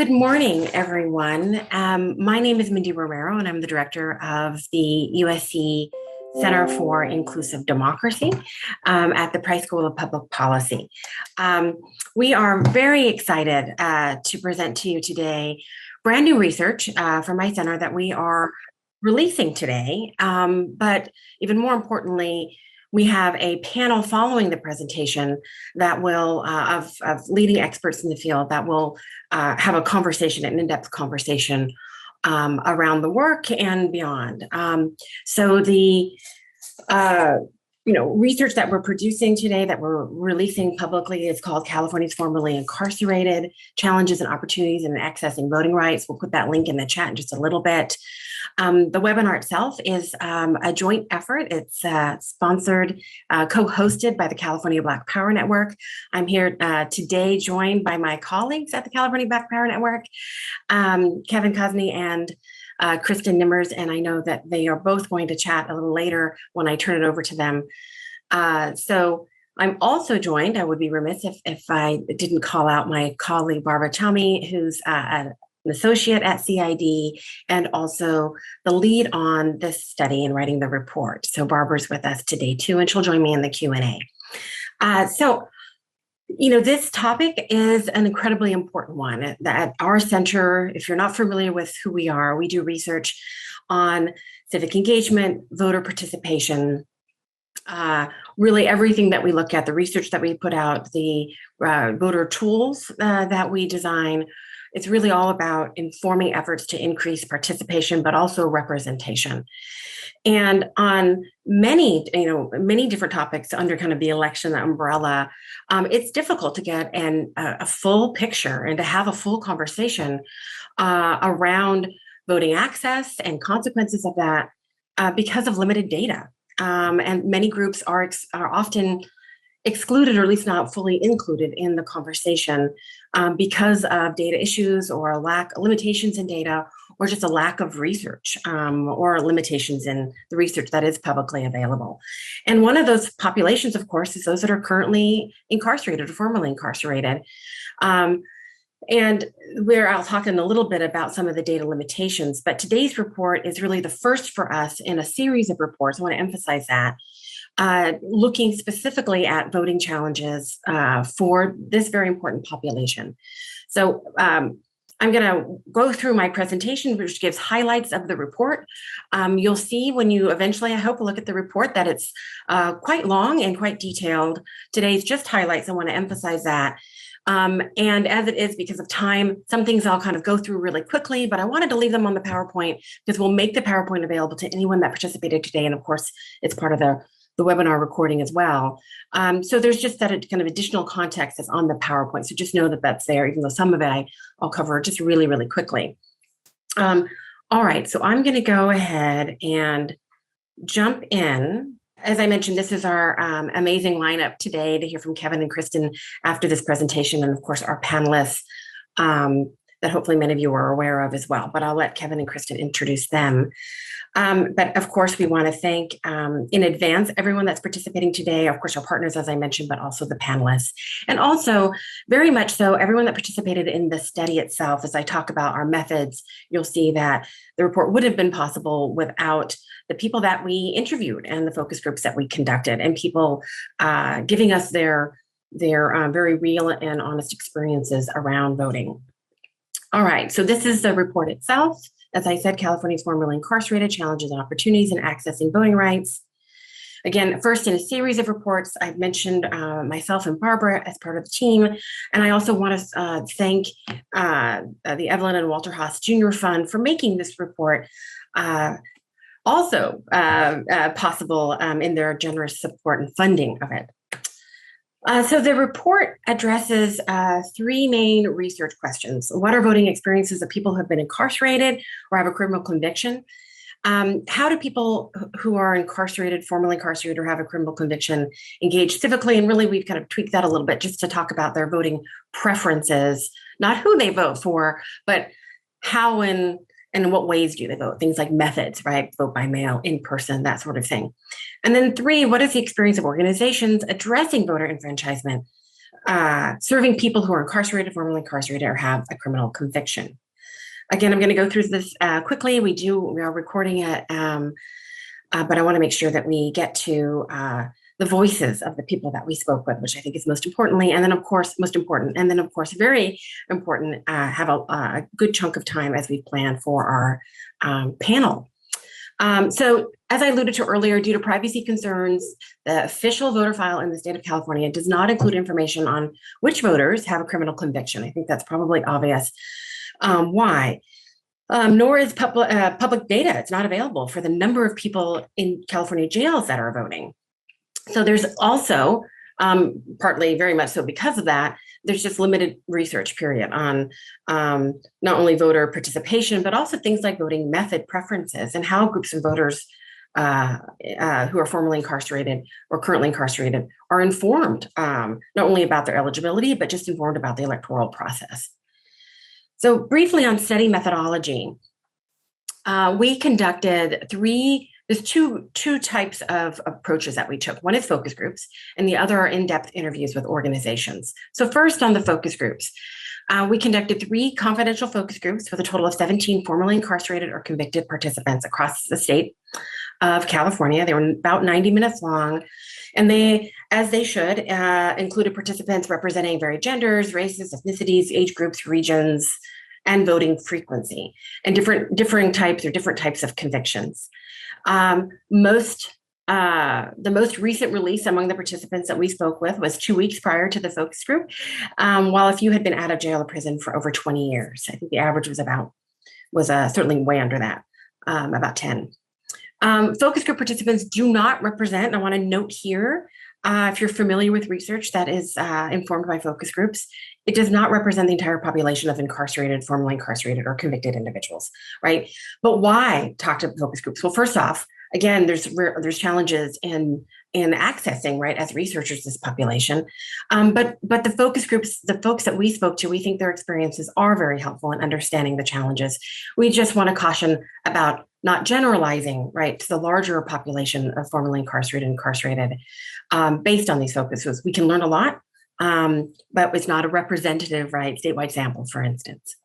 Good morning, everyone. My name is Mindy Romero, and I'm the director of the USC Center for Inclusive Democracy at the Price School of Public Policy. We are very excited to present to you today brand new research from my center that we are releasing today. But even more importantly, we have a panel following the presentation that will of leading experts in the field that will have a conversation, an in-depth conversation around the work and beyond. So the research that we're producing today, that we're releasing publicly, is called California's Formerly Incarcerated: Challenges and Opportunities in Accessing Voting Rights. We'll put that link in the chat in just a little bit. The webinar itself is a joint effort. It's sponsored, co-hosted by the California Black Power Network. I'm here today joined by my colleagues at the California Black Power Network, Kevin Cosney and Kristen Nimmers, and I know that they are both going to chat a little later when I turn it over to them. So I'm also joined, I would be remiss if I didn't call out my colleague, Barbara Chummy, who's an associate at CID and also the lead on this study and writing the report. So Barbara's with us today too, and she'll join me in the Q&A. This topic is an incredibly important one. At our center, if you're not familiar with who we are, we do research on civic engagement, voter participation, really everything that we look at, the research that we put out, the voter tools that we design. It's really all about informing efforts to increase participation, but also representation. And on many different topics under kind of the election umbrella, it's difficult to get a full picture and to have a full conversation around voting access and consequences of that because of limited data. And many groups are often excluded, or at least not fully included in the conversation because of data issues or limitations in data, or just a lack of research or limitations in the research that is publicly available. And one of those populations, of course, is those that are currently incarcerated or formerly incarcerated. And I'll talk in a little bit about some of the data limitations, but today's report is really the first for us in a series of reports. I want to emphasize that. Looking specifically at voting challenges for this very important population. So I'm going to go through my presentation, which gives highlights of the report. You'll see when you eventually, I hope, look at the report, that it's quite long and quite detailed. Today's just highlights. I want to emphasize that. And as it is, because of time, some things I'll kind of go through really quickly, but I wanted to leave them on the PowerPoint because we'll make the PowerPoint available to anyone that participated today. And of course, it's part of the webinar recording as well. So there's just that kind of additional context that's on the PowerPoint. So just know that that's there, even though some of it I'll cover just really, really quickly. All right, so I'm going to go ahead and jump in. As I mentioned, this is our amazing lineup today to hear from Kevin and Kristen after this presentation, and of course our panelists that hopefully many of you are aware of as well, but I'll let Kevin and Kristen introduce them. But of course, we want to thank in advance everyone that's participating today, of course, our partners, as I mentioned, but also the panelists. And also, very much so, everyone that participated in the study itself. As I talk about our methods, you'll see that the report would have been possible without the people that we interviewed and the focus groups that we conducted, and people giving us their very real and honest experiences around voting. All right, so this is the report itself. As I said, California's Formerly Incarcerated: Challenges and Opportunities in Accessing Voting Rights. Again, first in a series of reports, I've mentioned myself and Barbara as part of the team. And I also want to thank the Evelyn and Walter Haas Jr. Fund for making this report also possible in their generous support and funding of it. So the report addresses three main research questions. What are voting experiences of people who have been incarcerated or have a criminal conviction? How do people who are incarcerated, formerly incarcerated, or have a criminal conviction engage civically? And really, we've kind of tweaked that a little bit just to talk about their voting preferences, not who they vote for, but how and in what ways do they vote? Things like methods, right? Vote by mail, in person, that sort of thing. And then three, what is the experience of organizations addressing voter enfranchisement serving people who are incarcerated, formerly incarcerated, or have a criminal conviction. Again, I'm going to go through this quickly. We are recording it, but I want to make sure that we get to the voices of the people that we spoke with, which I think is most importantly, and then of course, very important, have a good chunk of time as we plan for our panel. So as I alluded to earlier, due to privacy concerns, the official voter file in the state of California does not include information on which voters have a criminal conviction. I think that's probably obvious. Why? Nor is public data. It's not available for the number of people in California jails that are voting. So there's also, partly very much so because of that, there's just limited research period on not only voter participation, but also things like voting method preferences and how groups of voters who are formerly incarcerated or currently incarcerated are informed, not only about their eligibility, but just informed about the electoral process. So briefly on study methodology, we conducted there's two types of approaches that we took. One is focus groups, and the other are in-depth interviews with organizations. So first on the focus groups, we conducted 3 confidential focus groups with a total of 17 formerly incarcerated or convicted participants across the state of California. They were about 90 minutes long, and they, as they should, included participants representing varied genders, races, ethnicities, age groups, regions, and voting frequency, and different types of convictions. The most recent release among the participants that we spoke with was 2 weeks prior to the focus group, while a few had been out of jail or prison for over 20 years. I think the average was certainly way under that, about 10. Focus group participants do not represent, and I want to note here, if you're familiar with research that is informed by focus groups, it does not represent the entire population of incarcerated, formerly incarcerated, or convicted individuals, right? But why talk to focus groups? Well, first off, again, there's challenges in accessing, right, as researchers, this population. But the focus groups, the folks that we spoke to, we think their experiences are very helpful in understanding the challenges. We just want to caution about not generalizing, right, to the larger population of formerly incarcerated based on these focuses. We can learn a lot, but it's not a representative, right, statewide sample, for instance.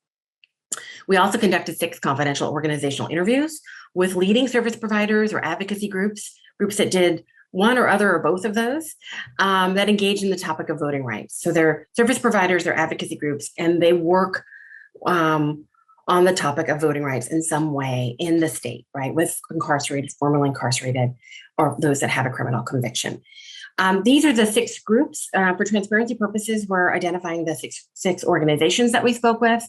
We also conducted 6 confidential organizational interviews with leading service providers or advocacy groups that did one or other or both of those, that engage in the topic of voting rights. So they're service providers, they're advocacy groups, and they work on the topic of voting rights in some way in the state, right, with incarcerated, formerly incarcerated, or those that have a criminal conviction. These are the 6 groups. For transparency purposes, we're identifying the six organizations that we spoke with,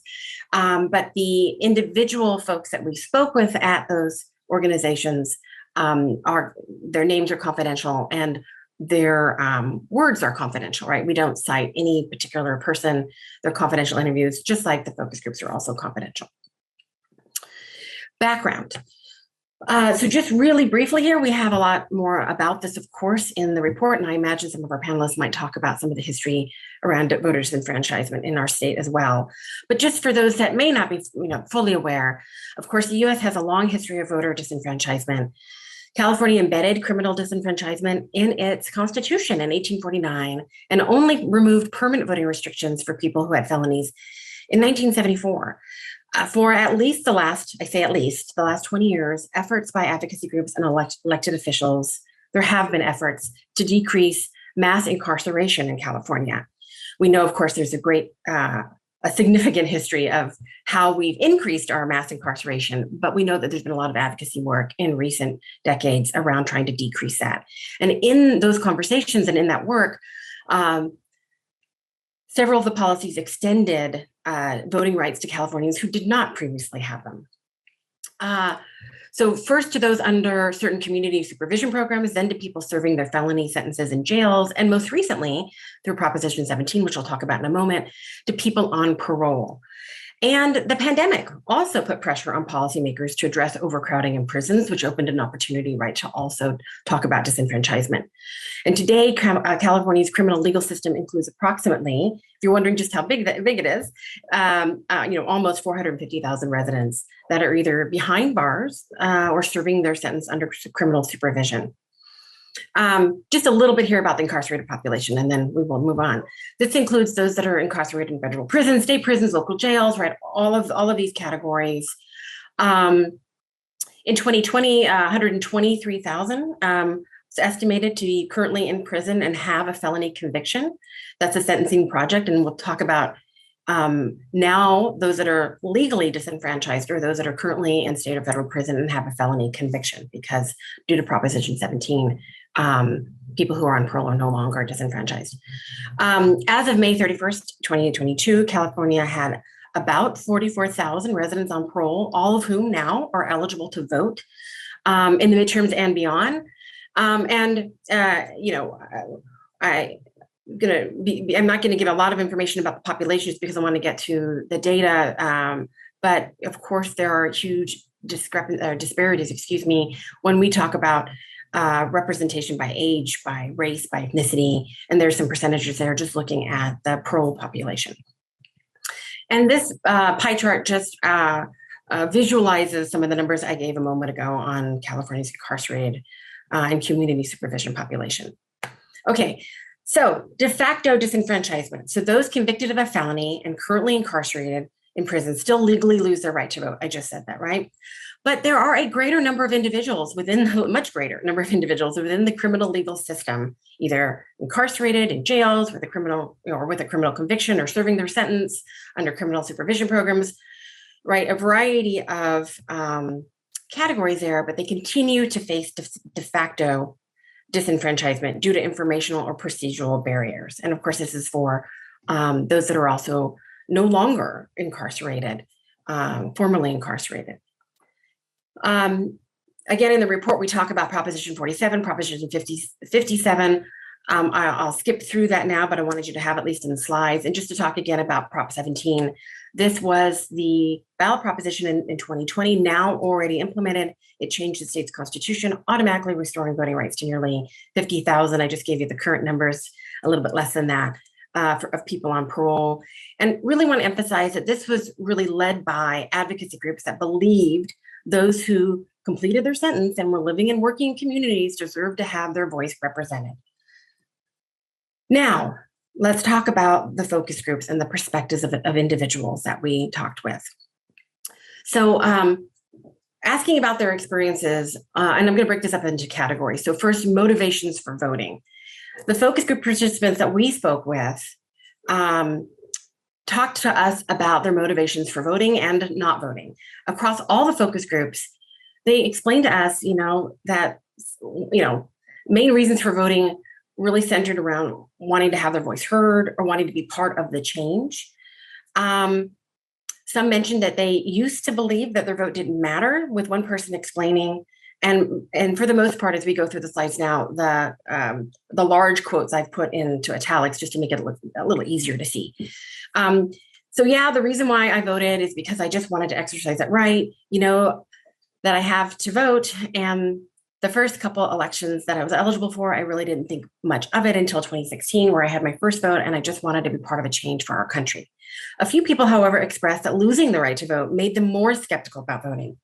but the individual folks that we spoke with at those organizations, their names are confidential and their words are confidential, right? We don't cite any particular person. They're confidential interviews, just like the focus groups are also confidential. Background. So just really briefly here, we have a lot more about this, of course, in the report, and I imagine some of our panelists might talk about some of the history around voter disenfranchisement in our state as well. But just for those that may not be fully aware, of course, the U.S. has a long history of voter disenfranchisement. California embedded criminal disenfranchisement in its constitution in 1849 and only removed permanent voting restrictions for people who had felonies in 1974. For at least the last 20 years, efforts by advocacy groups and elected officials, there have been efforts to decrease mass incarceration in California. We know, of course, there's a significant history of how we've increased our mass incarceration, but we know that there's been a lot of advocacy work in recent decades around trying to decrease that. And in those conversations and in that work, several of the policies extended voting rights to Californians who did not previously have them. So first to those under certain community supervision programs, then to people serving their felony sentences in jails, and most recently through Proposition 17, which I'll talk about in a moment, to people on parole. And the pandemic also put pressure on policymakers to address overcrowding in prisons, which opened an opportunity, right, to also talk about disenfranchisement. And today, California's criminal legal system includes approximately, if you're wondering just how big it is, almost 450,000 residents that are either behind bars or serving their sentence under criminal supervision. Just a little bit here about the incarcerated population, and then we will move on. This includes those that are incarcerated in federal prisons, state prisons, local jails, right? All of these categories. In 2020, 123,000 is estimated to be currently in prison and have a felony conviction. That's a sentencing project, and we'll talk about now those that are legally disenfranchised or those that are currently in state or federal prison and have a felony conviction, because due to Proposition 17, people who are on parole are no longer disenfranchised. As of May 31st, 2022, California had about 44,000 residents on parole, all of whom now are eligible to vote in the midterms and beyond. I'm not going to give a lot of information about the populations because I want to get to the data. But of course, there are huge disparities, when we talk about representation by age, by race, by ethnicity, and there's some percentages there just looking at the parole population. And this pie chart just visualizes some of the numbers I gave a moment ago on California's incarcerated and community supervision population. Okay, so de facto disenfranchisement. So those convicted of a felony and currently incarcerated in prison still legally lose their right to vote. I just said that, right? But there are a greater number of individuals much greater number of individuals within the criminal legal system, either incarcerated in jails with a criminal conviction or serving their sentence under criminal supervision programs, right? A variety of categories there, but they continue to face de facto disenfranchisement due to informational or procedural barriers. And of course, this is for those that are also no longer incarcerated, formerly incarcerated. Again, in the report, we talk about Proposition 47, Proposition 57. I'll skip through that now, but I wanted you to have at least in the slides. And just to talk again about Prop 17, this was the ballot proposition in 2020, now already implemented. It changed the state's constitution, automatically restoring voting rights to nearly 50,000. I just gave you the current numbers, a little bit less than that, of people on parole. And really want to emphasize that this was really led by advocacy groups that believed those who completed their sentence and were living and working in communities deserve to have their voice represented. Now, let's talk about the focus groups and the perspectives of individuals that we talked with. So asking about their experiences, and I'm going to break this up into categories. So first, motivations for voting. The focus group participants that we spoke with talked to us about their motivations for voting and not voting. Across all the focus groups, they explained to us, that, main reasons for voting really centered around wanting to have their voice heard or wanting to be part of the change. Some mentioned that they used to believe that their vote didn't matter, with one person explaining, and for the most part, as we go through the slides now, the large quotes I've put into italics just to make it look a little easier to see. So yeah, the reason why I voted is because I just wanted to exercise that right, that I have to vote. And the first couple elections that I was eligible for, I really didn't think much of it until 2016, where I had my first vote, and I just wanted to be part of a change for our country. A few people, however, expressed that losing the right to vote made them more skeptical about voting.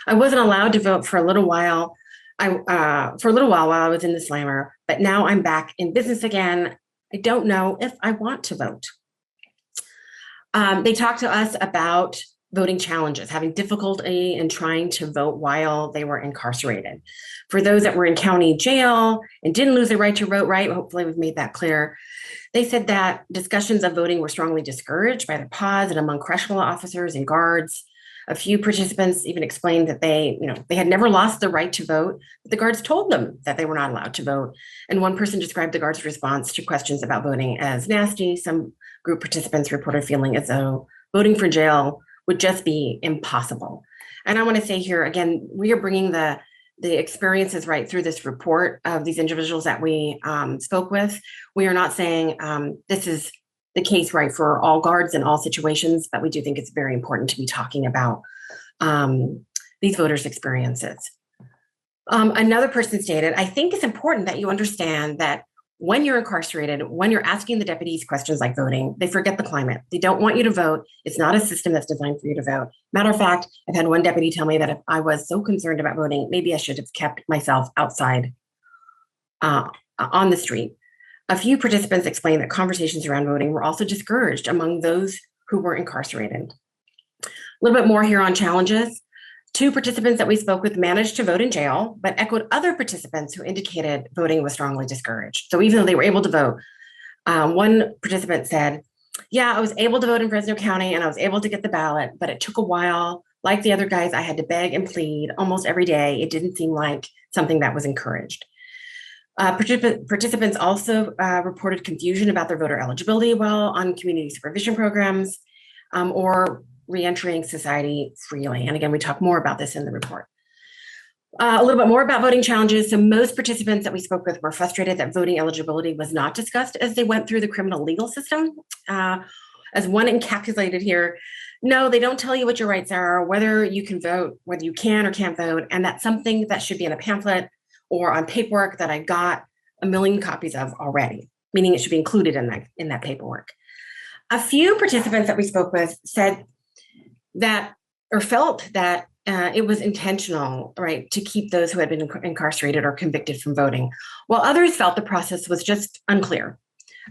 I wasn't allowed to vote for a little while. While I was in the slammer, but now I'm back in business again. I don't know if I want to vote. They talked to us about voting challenges, having difficulty in trying to vote while they were incarcerated. For those that were in county jail and didn't lose their right to vote, right, hopefully we've made that clear. They said that discussions of voting were strongly discouraged by their pods and among correctional officers and guards. A few participants even explained that they had never lost the right to vote, but the guards told them that they were not allowed to vote. And one person described the guards' response to questions about voting as nasty. Some group participants reported feeling as though voting for jail would just be impossible. And I want to say here, again, we are bringing the experiences right through this report of these individuals that we spoke with. We are not saying this is the case, right, for all guards in all situations, but we do think it's very important to be talking about these voters' experiences. Another person stated, I think it's important that you understand that when you're incarcerated, when you're asking the deputies questions like voting, they forget the climate. They don't want you to vote. It's not a system that's designed for you to vote. Matter of fact, I've had one deputy tell me that if I was so concerned about voting, maybe I should have kept myself outside on the street. A few participants explained that conversations around voting were also discouraged among those who were incarcerated. A little bit more here on challenges. 2 participants that we spoke with managed to vote in jail, but echoed other participants who indicated voting was strongly discouraged. So even though they were able to vote, one participant said, yeah, I was able to vote in Fresno County and I was able to get the ballot, but it took a while. Like the other guys, I had to beg and plead almost every day. It didn't seem like something that was encouraged. Participants also reported confusion about their voter eligibility while on community supervision programs or reentering society freely. And again, we talk more about this in the report. A little bit more about voting challenges. So most participants that we spoke with were frustrated that voting eligibility was not discussed as they went through the criminal legal system. As one encapsulated here, no, they don't tell you what your rights are, whether you can vote, whether you can or can't vote. And that's something that should be in a pamphlet or on paperwork that I got a million copies of already, meaning it should be included in that paperwork. A few participants that we spoke with said that or felt that it was intentional, right, to keep those who had been incarcerated or convicted from voting, while others felt the process was just unclear.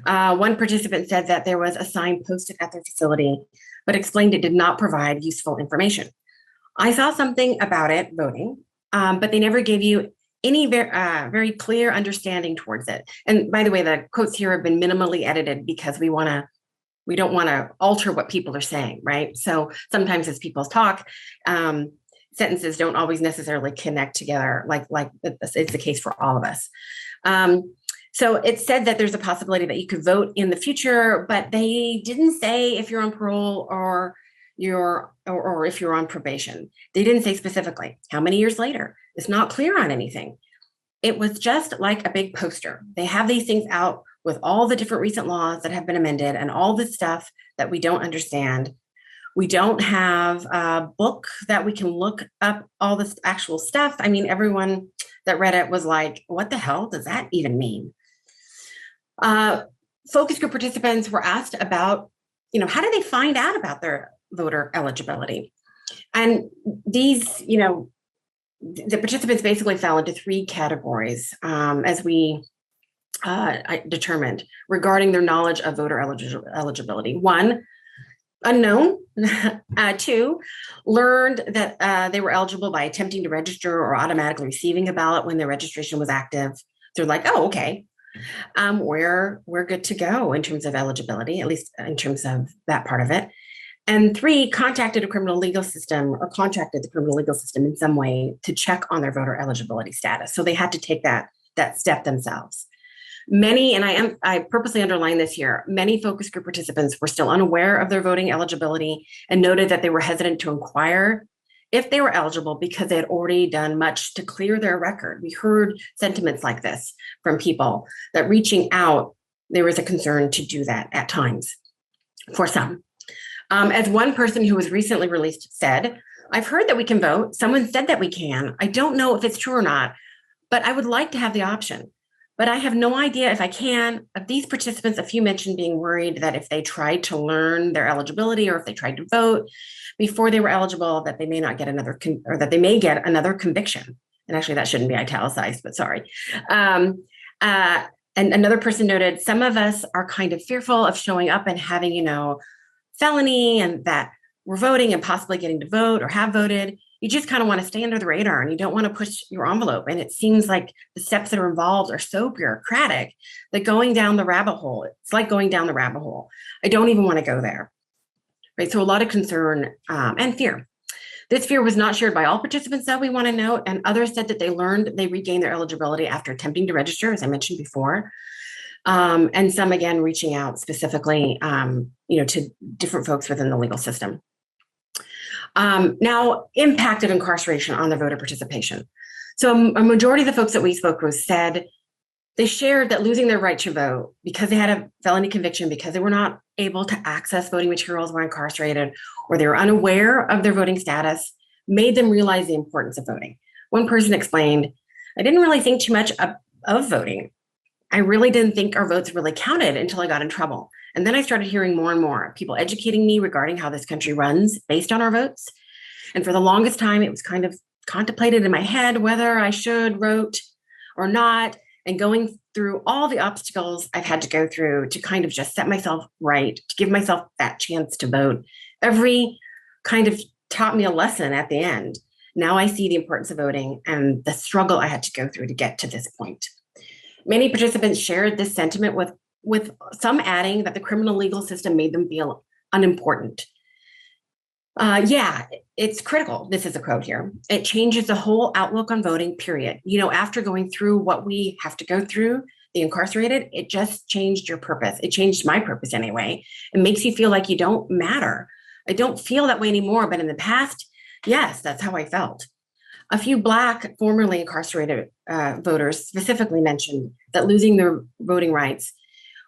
One participant said that there was a sign posted at their facility, but explained it did not provide useful information. I saw something about it, voting, but they never gave you any very clear understanding towards it. And by the way, the quotes here have been minimally edited because we don't want to alter what people are saying, right? So sometimes as people talk, sentences don't always necessarily connect together like it's the case for all of us. So it said that there's a possibility that you could vote in the future, but they didn't say if you're on parole or if you're on probation. They didn't say specifically how many years later. It's not clear on anything. It was just like a big poster. They have these things out with all the different recent laws that have been amended and all the stuff that we don't understand. We don't have a book that we can look up all this actual stuff. I mean, everyone that read it was like, what the hell does that even mean? Focus group participants were asked about, how do they find out about their voter eligibility? And these, the participants basically fell into 3 categories as we determined regarding their knowledge of voter eligibility. 1, unknown. 2, learned that they were eligible by attempting to register or automatically receiving a ballot when their registration was active. They're like, oh, okay. We're good to go in terms of eligibility, at least in terms of that part of it. And 3, contacted the criminal legal system in some way to check on their voter eligibility status. So they had to take that step themselves. Many, and I purposely underline this here, many focus group participants were still unaware of their voting eligibility and noted that they were hesitant to inquire if they were eligible because they had already done much to clear their record. We heard sentiments like this from people that reaching out, there was a concern to do that at times for some. As one person who was recently released said, I've heard that we can vote. Someone said that we can. I don't know if it's true or not, but I would like to have the option. But I have no idea if I can. Of these participants, a few mentioned being worried that if they tried to learn their eligibility or if they tried to vote before they were eligible, that they may not get or that they may get another conviction. And actually, that shouldn't be italicized, but sorry. And another person noted, some of us are kind of fearful of showing up and having, felony and that we're voting and possibly getting to vote or have voted. You just kind of want to stay under the radar and you don't want to push your envelope. And it seems like the steps that are involved are so bureaucratic that going down the rabbit hole, it's like going down the rabbit hole. I don't even want to go there. Right. So a lot of concern and fear. This fear was not shared by all participants, that we want to note, and others said that they regained their eligibility after attempting to register, as I mentioned before. And some, again, reaching out specifically, to different folks within the legal system. Now, impact of incarceration on the voter participation. So a majority of the folks that we spoke with said they shared that losing their right to vote because they had a felony conviction, because they were not able to access voting materials, were incarcerated, or they were unaware of their voting status, made them realize the importance of voting. One person explained, I didn't really think too much of voting. I really didn't think our votes really counted until I got in trouble. And then I started hearing more and more people educating me regarding how this country runs based on our votes. And for the longest time, it was kind of contemplated in my head whether I should vote or not. and going through all the obstacles I've had to go through to kind of just set myself right, to give myself that chance to vote, every kind of taught me a lesson at the end. Now I see the importance of voting and the struggle I had to go through to get to this point. Many participants shared this sentiment with some adding that the criminal legal system made them feel unimportant. Yeah, it's critical. This is a quote here. It changes the whole outlook on voting, period. After going through what we have to go through, the incarcerated, it just changed your purpose. It changed my purpose anyway. It makes you feel like you don't matter. I don't feel that way anymore, but in the past, yes, that's how I felt. A few Black, formerly incarcerated voters specifically mentioned that losing their voting rights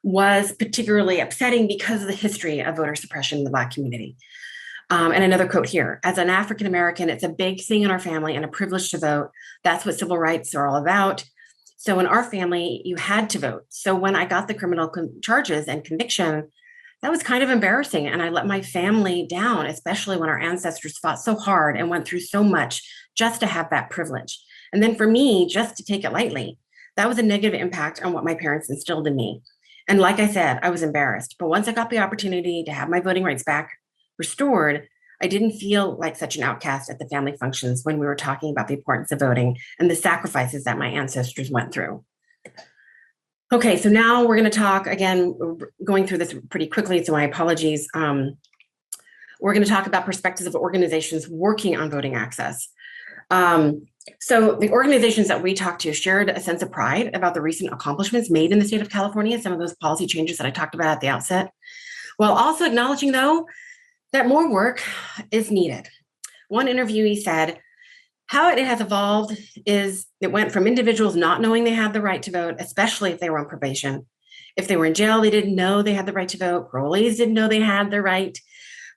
was particularly upsetting because of the history of voter suppression in the Black community. And another quote here, as an African American, it's a big thing in our family and a privilege to vote. That's what civil rights are all about. So in our family, you had to vote. So when I got the criminal charges and conviction, that was kind of embarrassing. And I let my family down, especially when our ancestors fought so hard and went through so much just to have that privilege. And then for me, just to take it lightly, that was a negative impact on what my parents instilled in me. And like I said, I was embarrassed. But once I got the opportunity to have my voting rights back restored, I didn't feel like such an outcast at the family functions when we were talking about the importance of voting and the sacrifices that my ancestors went through. Okay, so now we're going to talk again, going through this pretty quickly, so my apologies. We're going to talk about perspectives of organizations working on voting access. So the organizations that we talked to shared a sense of pride about the recent accomplishments made in the state of California, some of those policy changes that I talked about at the outset, while also acknowledging, though, that more work is needed. One interviewee said, how it has evolved is it went from individuals not knowing they had the right to vote, especially if they were on probation. If they were in jail, they didn't know they had the right to vote. Parolees didn't know they had the right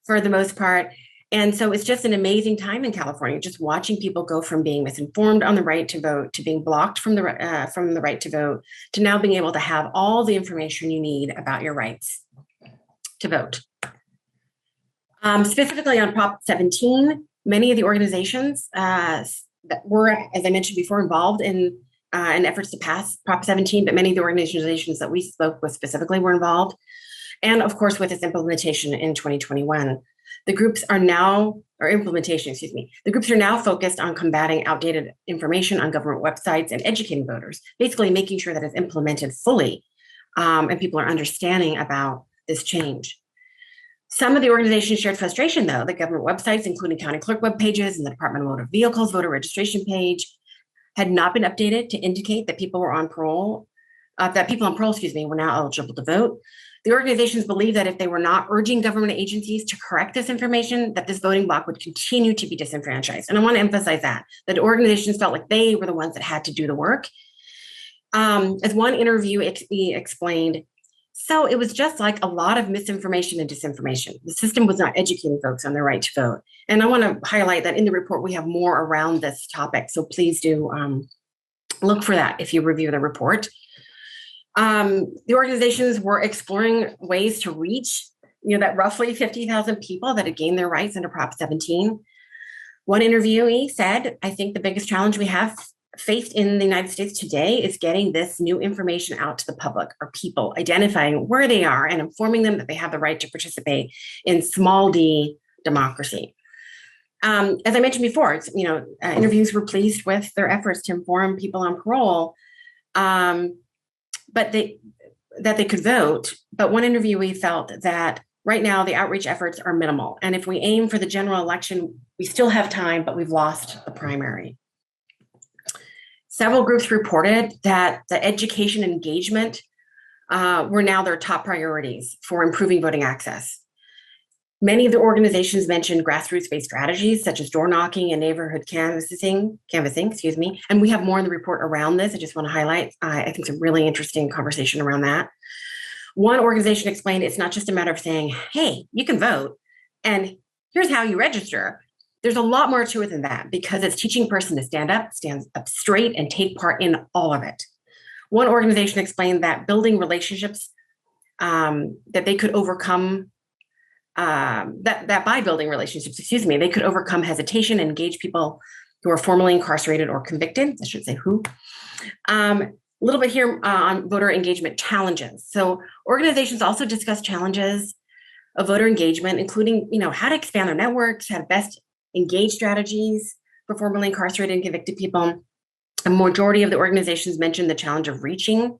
for the most part. And so it's just an amazing time in California, just watching people go from being misinformed on the right to vote to being blocked from the right to vote to now being able to have all the information you need about your rights to vote. Specifically on Prop 17, many of the organizations that were, as I mentioned before, involved in efforts to pass Prop 17, but many of the organizations that we spoke with specifically were involved. And of course, with its implementation in 2021, the groups are now focused on combating outdated information on government websites and educating voters, basically making sure that it's implemented fully and people are understanding about this change. Some of the organizations shared frustration, though, that government websites, including county clerk web pages and the Department of Motor Vehicles voter registration page, had not been updated to indicate that people on parole were now eligible to vote. The organizations believe that if they were not urging government agencies to correct this information, that this voting bloc would continue to be disenfranchised. And I want to emphasize that organizations felt like they were the ones that had to do the work. As one interviewee explained, so it was just like a lot of misinformation and disinformation. The system was not educating folks on their right to vote. And I want to highlight that in the report, we have more around this topic. So please do look for that if you review the report. The organizations were exploring ways to reach, that roughly 50,000 people that had gained their rights under Prop 17. One interviewee said, I think the biggest challenge we have faced in the United States today is getting this new information out to the public or people, identifying where they are and informing them that they have the right to participate in small d democracy. As I mentioned before, interviews were pleased with their efforts to inform people on parole, but that they could vote. But one interviewee felt that right now the outreach efforts are minimal. And if we aim for the general election, we still have time, but we've lost the primary. Several groups reported that the education and engagement were now their top priorities for improving voting access. Many of the organizations mentioned grassroots-based strategies such as door knocking and neighborhood canvassing, and we have more in the report around this. I just want to highlight, I think it's a really interesting conversation around that. One organization explained it's not just a matter of saying, hey, you can vote, and here's how you register. There's a lot more to it than that because it's teaching a person to stand up straight, and take part in all of it. One organization explained that building relationships that they could overcome, that by building relationships, they could overcome hesitation and engage people who are formerly incarcerated or convicted, I should say who. A little bit here on voter engagement challenges. So organizations also discuss challenges of voter engagement, including, how to expand their networks, how to best engage strategies for formerly incarcerated and convicted people. A majority of the organizations mentioned the challenge of reaching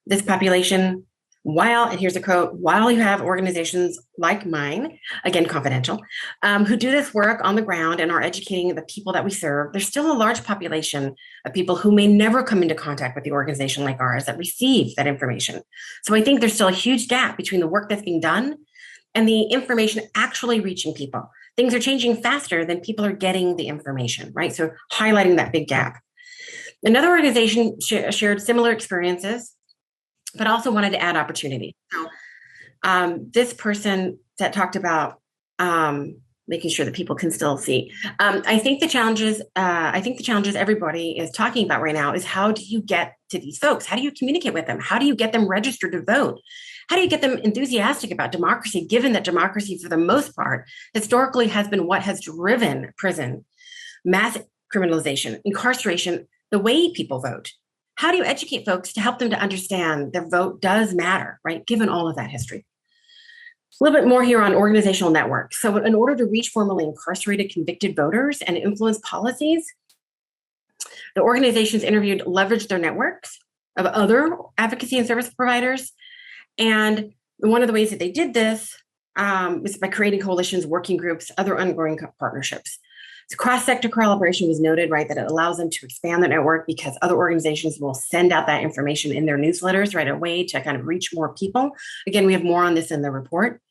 this population and here's a quote, while you have organizations like mine, again, confidential, who do this work on the ground and are educating the people that we serve, there's still a large population of people who may never come into contact with the organization like ours that receive that information. So I think there's still a huge gap between the work that's being done and the information actually reaching people. Things are changing faster than people are getting the information, right? So highlighting that big gap. Another organization shared similar experiences, but also wanted to add opportunity. So this person that talked about making sure that people can still see. I think the challenges everybody is talking about right now is how do you get to these folks? How do you communicate with them? How do you get them registered to vote? How do you get them enthusiastic about democracy, given that democracy, for the most part, historically has been what has driven prison, mass criminalization, incarceration, the way people vote? How do you educate folks to help them to understand their vote does matter, right? Given all of that history. A little bit more here on organizational networks. So in order to reach formerly incarcerated convicted voters and influence policies, the organizations interviewed leveraged their networks of other advocacy and service providers. And one of the ways that they did this was by creating coalitions, working groups, other ongoing partnerships. So cross-sector collaboration was noted, right, that it allows them to expand the network because other organizations will send out that information in their newsletters right away to kind of reach more people. Again, we have more on this in the report.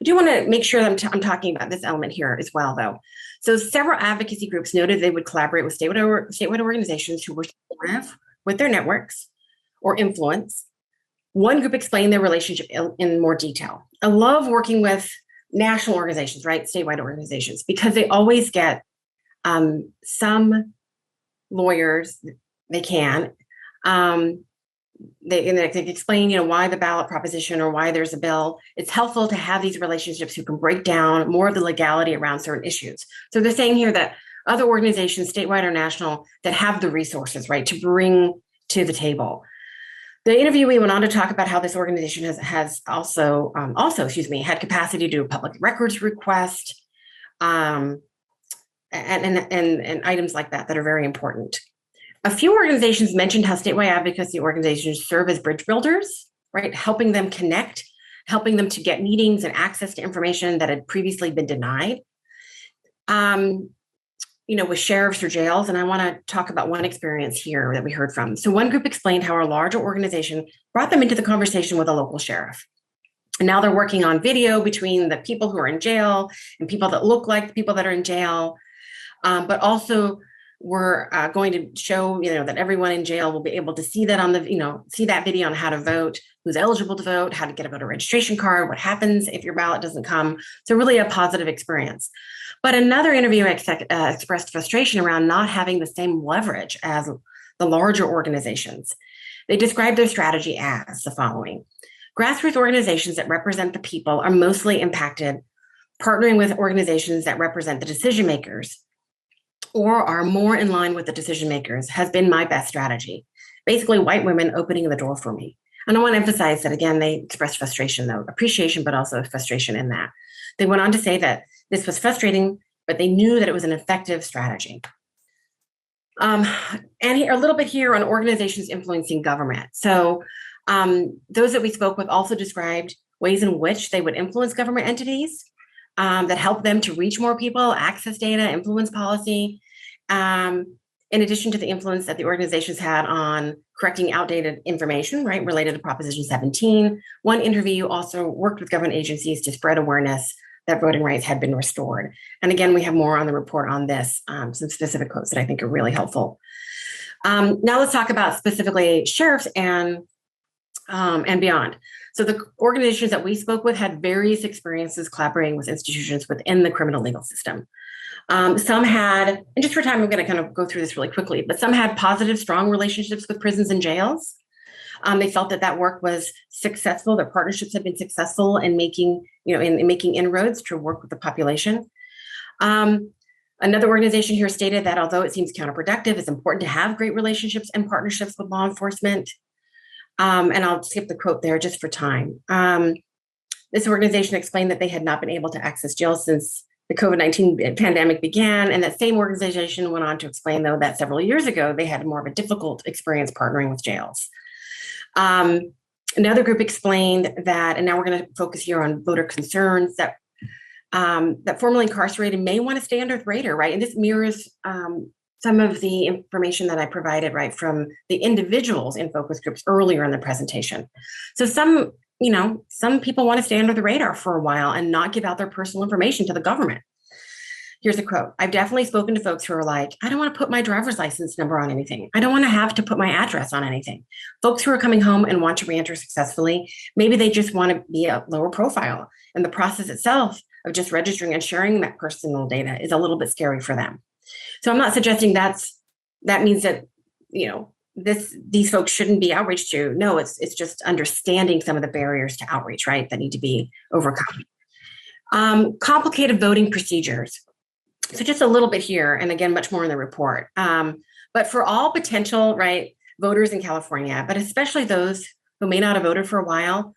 I do want to make sure that I'm talking about this element here as well, though. So several advocacy groups noted they would collaborate with statewide organizations who were supportive with their networks or influence. One group explained their relationship in more detail. I love working with national organizations, right, statewide organizations, because they always get some lawyers, they can, they can explain, why the ballot proposition or why there's a bill. It's helpful to have these relationships who can break down more of the legality around certain issues. So they're saying here that other organizations, statewide or national, that have the resources, right, to bring to the table. The interviewee went on to talk about how this organization has also had capacity to do a public records request, and items like that are very important. A few organizations mentioned how statewide advocacy organizations serve as bridge builders, right? Helping them connect, helping them to get meetings and access to information that had previously been denied. With sheriffs or jails. And I want to talk about one experience here that we heard from. So one group explained how a larger organization brought them into the conversation with a local sheriff. And now they're working on video between the people who are in jail and people that look like the people that are in jail. But also we're going to show, that everyone in jail will be able to see that on the, see that video on how to vote, who's eligible to vote, how to get a voter registration card, what happens if your ballot doesn't come. So really a positive experience. But another interviewer expressed frustration around not having the same leverage as the larger organizations. They described their strategy as the following. Grassroots organizations that represent the people are mostly impacted, partnering with organizations that represent the decision makers or are more in line with the decision makers has been my best strategy. Basically, white women opening the door for me. And I want to emphasize that, again, they expressed frustration, though, appreciation, but also frustration in that. They went on to say that this was frustrating, but they knew that it was an effective strategy. And here, a little bit here on organizations influencing government. So those that we spoke with also described ways in which they would influence government entities that help them to reach more people, access data, influence policy, in addition to the influence that the organizations had on correcting outdated information, right, related to Proposition 17. One interview also worked with government agencies to spread awareness that voting rights had been restored. And again, we have more on the report on this, some specific quotes that I think are really helpful. Now let's talk about specifically sheriffs and beyond. So the organizations that we spoke with had various experiences collaborating with institutions within the criminal legal system. Some had, and just for time, I'm going to kind of go through this really quickly, but some had positive, strong relationships with prisons and jails. They felt that work was successful. Their partnerships had been successful in making, in making inroads to work with the population. Another organization here stated that although it seems counterproductive, it's important to have great relationships and partnerships with law enforcement. And I'll skip the quote there just for time. This organization explained that they had not been able to access jails since the COVID-19 pandemic began. And that same organization went on to explain, though, that several years ago, they had more of a difficult experience partnering with jails. Another group explained that, and now we're going to focus here on voter concerns, that formerly incarcerated may want to stay under the radar, right? And this mirrors some of the information that I provided, right, from the individuals in focus groups earlier in the presentation. So some people want to stay under the radar for a while and not give out their personal information to the government. Here's a quote. I've definitely spoken to folks who are like, I don't want to put my driver's license number on anything. I don't want to have to put my address on anything. Folks who are coming home and want to reenter successfully, maybe they just want to be a lower profile. And the process itself of just registering and sharing that personal data is a little bit scary for them. So I'm not suggesting that means that, these folks shouldn't be outreached to. No, it's just understanding some of the barriers to outreach, right, that need to be overcome. Complicated voting procedures. So just a little bit here, and again, much more in the report. But for all potential, right, voters in California, but especially those who may not have voted for a while,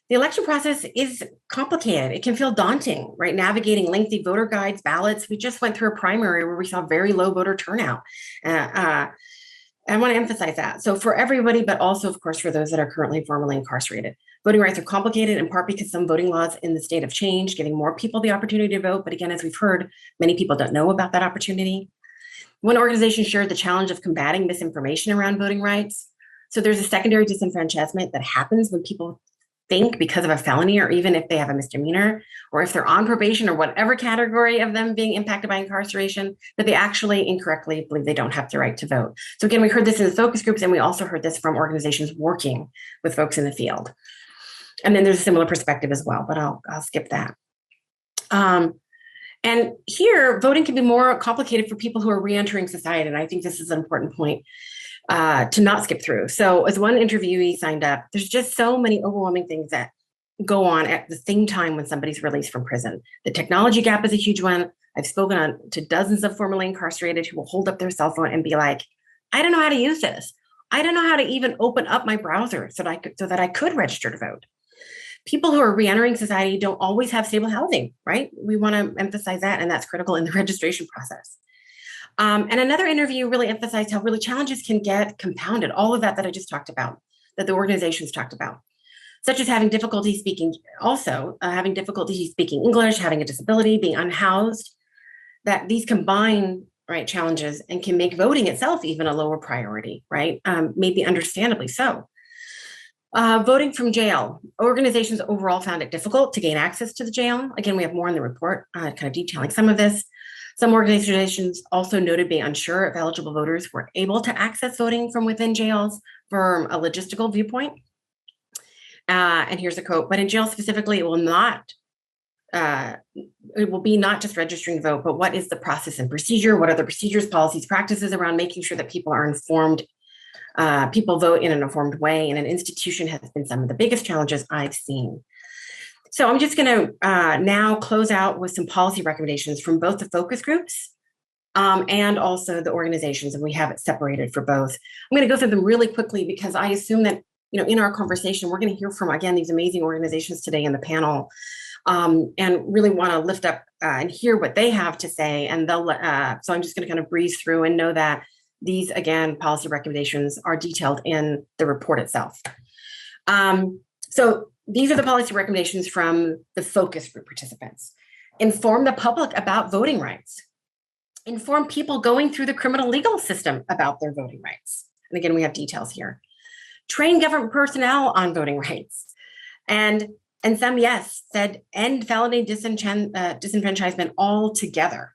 the election process is complicated. It can feel daunting, right? Navigating lengthy voter guides, ballots. We just went through a primary where we saw very low voter turnout. I want to emphasize that. So for everybody, but also, of course, for those that are currently formerly incarcerated. Voting rights are complicated in part because some voting laws in the state have changed, giving more people the opportunity to vote. But again, as we've heard, many people don't know about that opportunity. One organization shared the challenge of combating misinformation around voting rights. So there's a secondary disenfranchisement that happens when people think because of a felony, or even if they have a misdemeanor, or if they're on probation or whatever category of them being impacted by incarceration, that they actually incorrectly believe they don't have the right to vote. So again, we heard this in the focus groups, and we also heard this from organizations working with folks in the field. And then there's a similar perspective as well, but I'll skip that. And here, voting can be more complicated for people who are reentering society. And I think this is an important point to not skip through. So as one interviewee signed up, there's just so many overwhelming things that go on at the same time when somebody's released from prison. The technology gap is a huge one. I've spoken to dozens of formerly incarcerated who will hold up their cell phone and be like, I don't know how to use this. I don't know how to even open up my browser so that I could register to vote. People who are reentering society don't always have stable housing, right? We want to emphasize that, and that's critical in the registration process. And another interview really emphasized how really challenges can get compounded, all of that I just talked about, that the organizations talked about, such as having difficulty speaking English, having a disability, being unhoused, that these combine, right, challenges and can make voting itself even a lower priority, right? Maybe understandably so. Voting from jail. Organizations overall found it difficult to gain access to the jail. Again, we have more in the report kind of detailing some of this. Some organizations also noted being unsure if eligible voters were able to access voting from within jails from a logistical viewpoint. And here's a quote, but in jail specifically, it will be not just registering to vote, but what is the process and procedure? What are the procedures, policies, practices around making sure that people are informed, people vote in an informed way, and an institution has been some of the biggest challenges I've seen. So I'm just going to now close out with some policy recommendations from both the focus groups and also the organizations, and we have it separated for both. I'm going to go through them really quickly because I assume that, in our conversation, we're going to hear from, again, these amazing organizations today in the panel, and really want to lift up and hear what they have to say. And so I'm just going to kind of breeze through and know that these, again, policy recommendations are detailed in the report itself. So these are the policy recommendations from the focus group participants. Inform the public about voting rights. Inform people going through the criminal legal system about their voting rights. And again, we have details here. Train government personnel on voting rights. And some, yes, said end felony disenfranchisement altogether.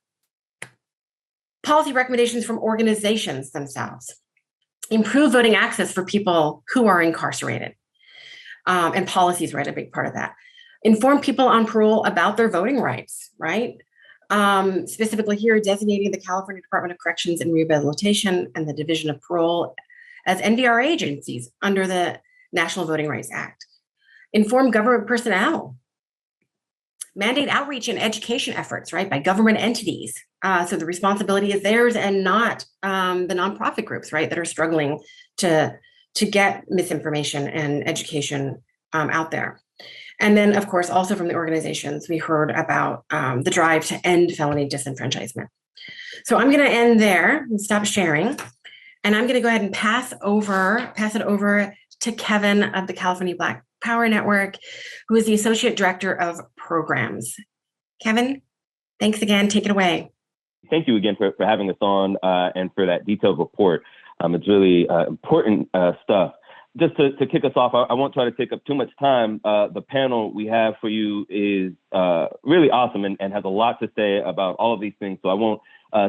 Policy recommendations from organizations themselves. Improve voting access for people who are incarcerated. And policies, right, a big part of that. Inform people on parole about their voting rights, right? Specifically here, designating the California Department of Corrections and Rehabilitation and the Division of Parole as NVR agencies under the National Voting Rights Act. Inform government personnel. mandate outreach and education efforts, right, by government entities. So the responsibility is theirs and not the nonprofit groups, right, that are struggling to get misinformation and education out there. And then, of course, also from the organizations, we heard about the drive to end felony disenfranchisement. So I'm going to end there and stop sharing. And I'm going to go ahead and pass it over to Kevin of the California Black Power Network, who is the Associate Director of Programs. Kevin, thanks again. Take it away. Thank you again for having us on and for that detailed report. It's really important stuff. Just to kick us off, I won't try to take up too much time. The panel we have for you is really awesome and has a lot to say about all of these things. So I won't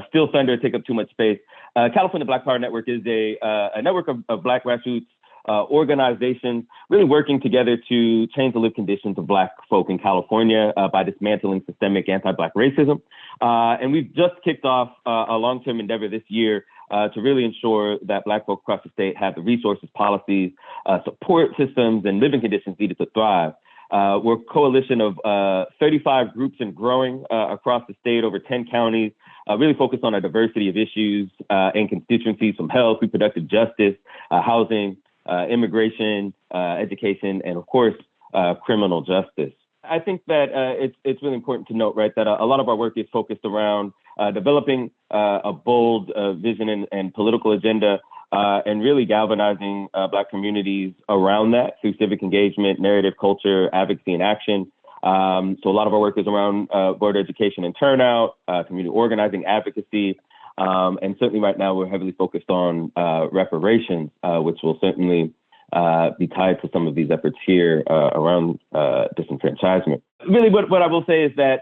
steal thunder, take up too much space. California Black Power Network is a network of Black grassroots organizations really working together to change the lived conditions of Black folk in California by dismantling systemic anti-Black racism. And we've just kicked off a long-term endeavor this year to really ensure that Black folk across the state have the resources, policies, support systems, and living conditions needed to thrive. We're a coalition of 35 groups and growing across the state, over 10 counties, really focused on a diversity of issues and constituencies from health, reproductive justice, housing, immigration, education, and of course, criminal justice. I think that it's really important to note, right, that a lot of our work is focused around developing a bold vision and political agenda and really galvanizing Black communities around that through civic engagement, narrative, culture, advocacy, and action. So a lot of our work is around voter education and turnout, community organizing, advocacy, and certainly right now we're heavily focused on reparations, which will certainly be tied to some of these efforts here around disenfranchisement. Really, what I will say is that,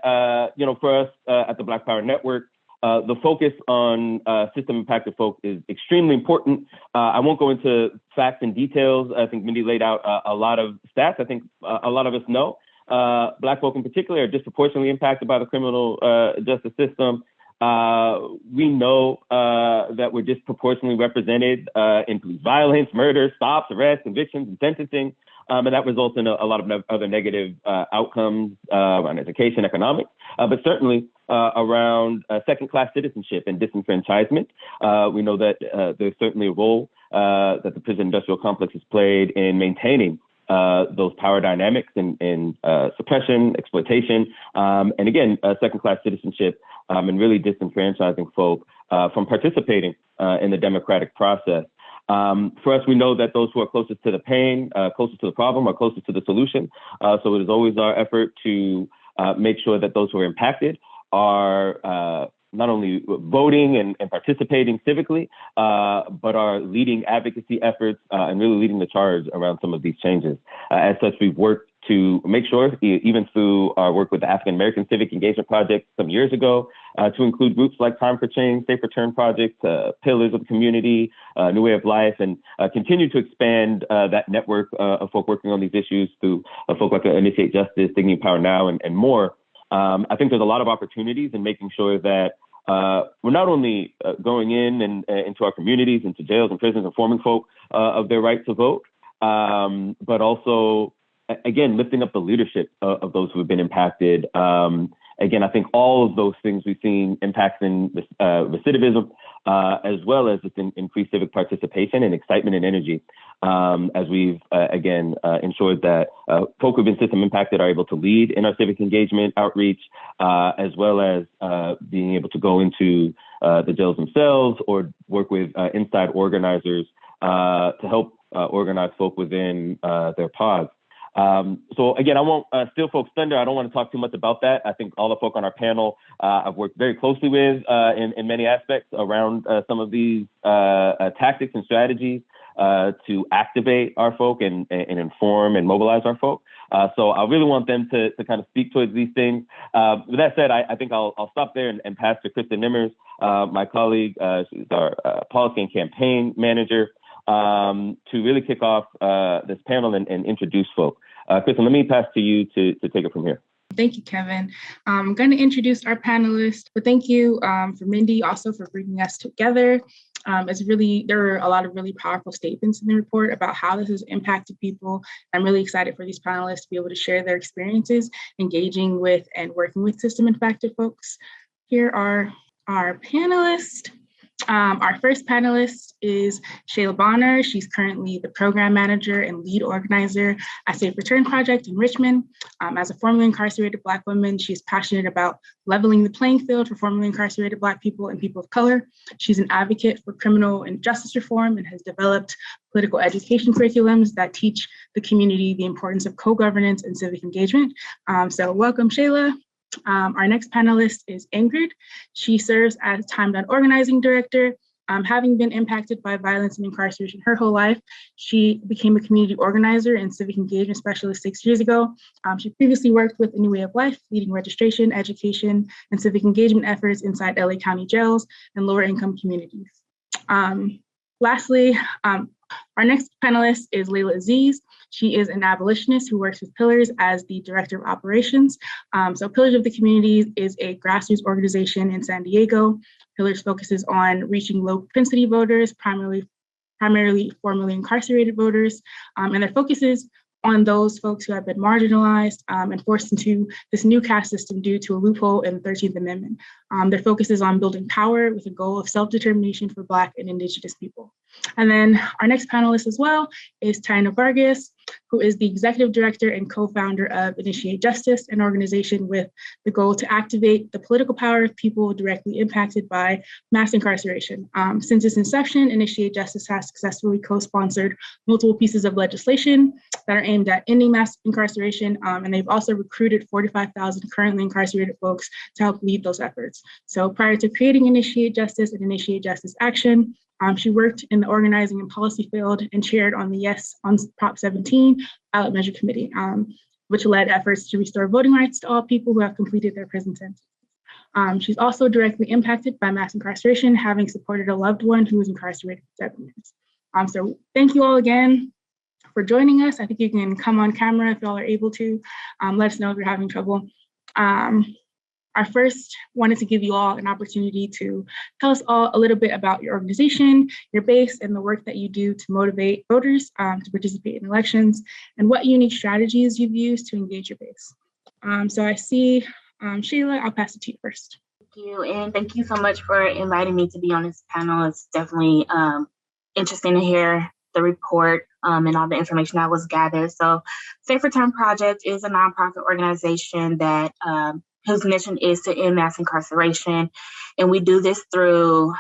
for us at the Black Power Network, the focus on system-impacted folk is extremely important. I won't go into facts and details. I think Mindy laid out a lot of stats. I think a lot of us know Black folk in particular are disproportionately impacted by the criminal justice system. We know that we're disproportionately represented in police violence, murder, stops, arrests, convictions, and sentencing. And that results in a lot of other negative outcomes on education, economics, but certainly around second-class citizenship and disenfranchisement. We know that there's certainly a role that the prison industrial complex has played in maintaining those power dynamics in suppression, exploitation, and again, second-class citizenship and really disenfranchising folk from participating in the democratic process. For us, we know that those who are closest to the pain, closest to the problem, are closest to the solution. So it is always our effort to make sure that those who are impacted are not only voting and participating civically, but are leading advocacy efforts and really leading the charge around some of these changes. As such, we've worked to make sure, even through our work with the African American Civic Engagement Project some years ago, to include groups like Time for Change, Safe Return Project, Pillars of the Community, New Way of Life, and continue to expand that network of folk working on these issues through folk like Initiate Justice, Dignity Power Now, and more. I think there's a lot of opportunities in making sure that we're not only going in and into our communities, into jails and prisons, informing folk of their right to vote, but also, again, lifting up the leadership of those who have been impacted. Again, I think all of those things we've seen impacts in recidivism, as well as just increased civic participation and excitement and energy, as we've, again, ensured that folk who've been system impacted are able to lead in our civic engagement outreach, as well as being able to go into the jails themselves or work with inside organizers to help organize folk within their pods. So again, I won't steal folks' thunder. I don't want to talk too much about that. I think all the folk on our panel I've worked very closely with in many aspects around some of these tactics and strategies to activate our folk and inform and mobilize our folk. So I really want them to kind of speak towards these things. With that said, I think I'll stop there and pass to Krista Nimmers, my colleague. She's our policy and campaign manager, to really kick off this panel and introduce folk. Krista, let me pass to you to take it from here. Thank you, Kevin. I'm going to introduce our panelists, but thank you for Mindy also for bringing us together. There are a lot of really powerful statements in the report about how this has impacted people. I'm really excited for these panelists to be able to share their experiences, engaging with and working with system-impacted folks. Here are our panelists. Our first panelist is Shayla Bonner. She's currently the program manager and lead organizer at Safe Return Project in Richmond. As a formerly incarcerated Black woman, she's passionate about leveling the playing field for formerly incarcerated Black people and people of color. She's an advocate for criminal and justice reform and has developed political education curriculums that teach the community the importance of co-governance and civic engagement. So welcome, Shayla. Our next panelist is Ingrid. She serves as Time Done Organizing Director. Having been impacted by violence and incarceration her whole life, she became a community organizer and civic engagement specialist 6 years ago. She previously worked with A New Way of Life, leading registration, education, and civic engagement efforts inside LA County jails and lower income communities. Lastly, our next panelist is Layla Aziz. She is an abolitionist who works with Pillars as the Director of Operations. So Pillars of the Community is a grassroots organization in San Diego. Pillars focuses on reaching low propensity voters, primarily formerly incarcerated voters, and their focus is on those folks who have been marginalized and forced into this new caste system due to a loophole in the 13th Amendment. Their focus is on building power with a goal of self-determination for Black and Indigenous people. And then our next panelist as well is Taina Vargas, who is the executive director and co-founder of Initiate Justice, an organization with the goal to activate the political power of people directly impacted by mass incarceration. Since its inception, Initiate Justice has successfully co-sponsored multiple pieces of legislation that are aimed at ending mass incarceration, and they've also recruited 45,000 currently incarcerated folks to help lead those efforts. So prior to creating Initiate Justice and Initiate Justice Action, she worked in the organizing and policy field and chaired on the Yes on Prop 17 ballot measure committee, which led efforts to restore voting rights to all people who have completed their prison sentence. She's also directly impacted by mass incarceration, having supported a loved one who was incarcerated for 7 years. So thank you all again for joining us. I think you can come on camera if y'all are able to. Let us know if you're having trouble. I first wanted to give you all an opportunity to tell us all a little bit about your organization, your base, and the work that you do to motivate voters to participate in elections, and what unique strategies you've used to engage your base. So I see Shayla, I'll pass it to you first. Thank you, and thank you so much for inviting me to be on this panel. It's definitely interesting to hear the report and all the information that was gathered. So Safe Return Project is a nonprofit organization that whose mission is to end mass incarceration. And we do this through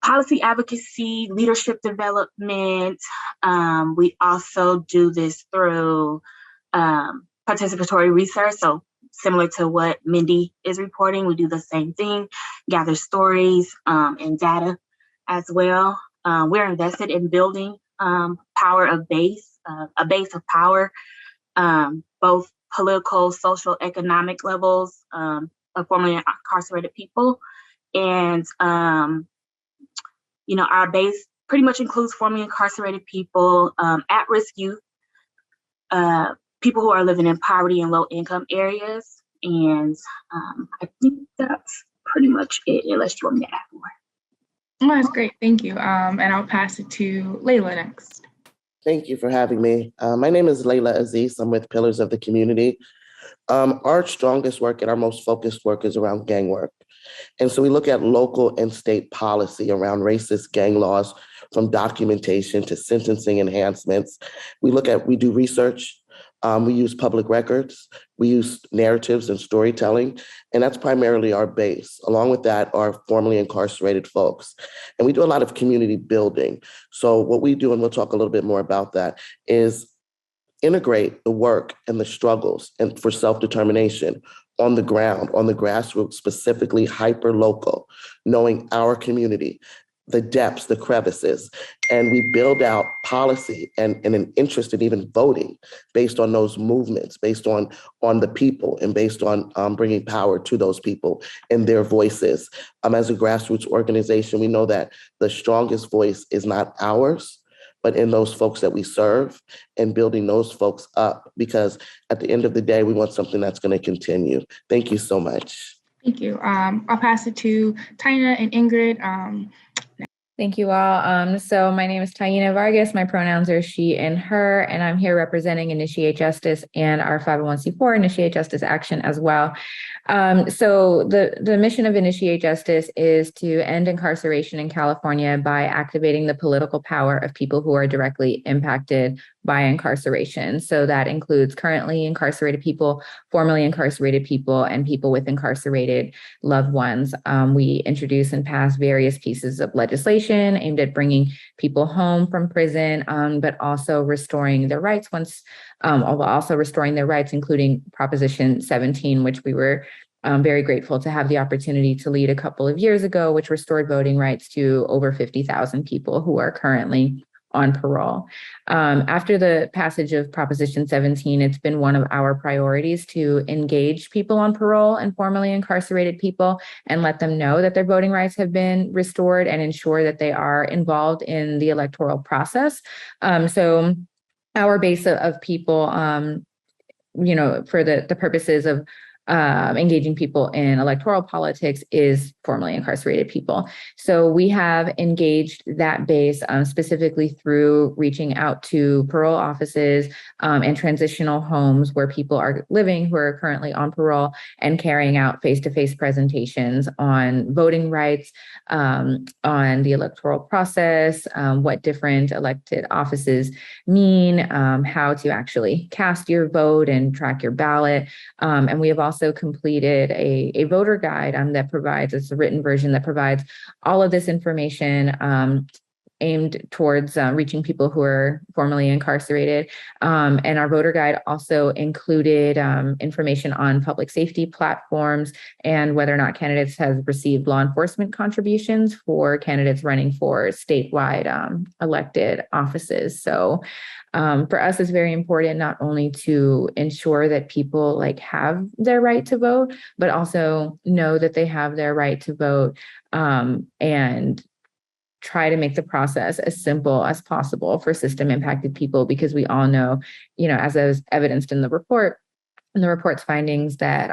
policy advocacy, leadership development. We also do this through participatory research. So similar to what Mindy is reporting, we do the same thing, gather stories and data as well. We're invested in building power of base, a base of power, both political, social, economic levels of formerly incarcerated people. And, our base pretty much includes formerly incarcerated people, at-risk youth, people who are living in poverty and low-income areas. And I think that's pretty much it, unless you want me to add more. Oh, that's great. Thank you. And I'll pass it to Layla next. Thank you for having me. My name is Layla Aziz. I'm with Pillars of the Community. Our strongest work and our most focused work is around gang work. And so we look at local and state policy around racist gang laws, from documentation to sentencing enhancements. We do research. We use public records. We use narratives and storytelling, and that's primarily our base. Along with that are formerly incarcerated folks. And we do a lot of community building. So what we do, and we'll talk a little bit more about that, is integrate the work and the struggles and for self-determination on the ground, on the grassroots, specifically hyper-local, knowing our community, the depths, the crevices, and we build out policy and an interest in even voting based on those movements, based on the people, and based on bringing power to those people and their voices. As a grassroots organization, we know that the strongest voice is not ours, but in those folks that we serve and building those folks up, because at the end of the day, we want something that's going to continue. Thank you so much. Thank you. I'll pass it to Tina and Ingrid. Thank you all. So my name is Taina Vargas. My pronouns are she and her, and I'm here representing Initiate Justice and our 501c4 Initiate Justice Action as well. So the mission of Initiate Justice is to end incarceration in California by activating the political power of people who are directly impacted by incarceration. So that includes currently incarcerated people, formerly incarcerated people, and people with incarcerated loved ones. We introduce and pass various pieces of legislation aimed at bringing people home from prison, but also restoring their rights including Proposition 17, which we were very grateful to have the opportunity to lead a couple of years ago, which restored voting rights to over 50,000 people who are currently on parole. After the passage of Proposition 17, it's been one of our priorities to engage people on parole and formerly incarcerated people and let them know that their voting rights have been restored and ensure that they are involved in the electoral process. So our base of people, for the purposes of engaging people in electoral politics is formerly incarcerated people. So we have engaged that base specifically through reaching out to parole offices and transitional homes where people are living who are currently on parole and carrying out face-to-face presentations on voting rights, on the electoral process, what different elected offices mean, how to actually cast your vote and track your ballot. And we have also completed a voter guide that provides, it's a written version that provides all of this information aimed towards reaching people who are formerly incarcerated. And our voter guide also included information on public safety platforms and whether or not candidates have received law enforcement contributions for candidates running for statewide elected offices. So for us, it's very important not only to ensure that people have their right to vote, but also know that they have their right to vote and try to make the process as simple as possible for system impacted people, because we all know, as is evidenced in the report, and the report's findings, that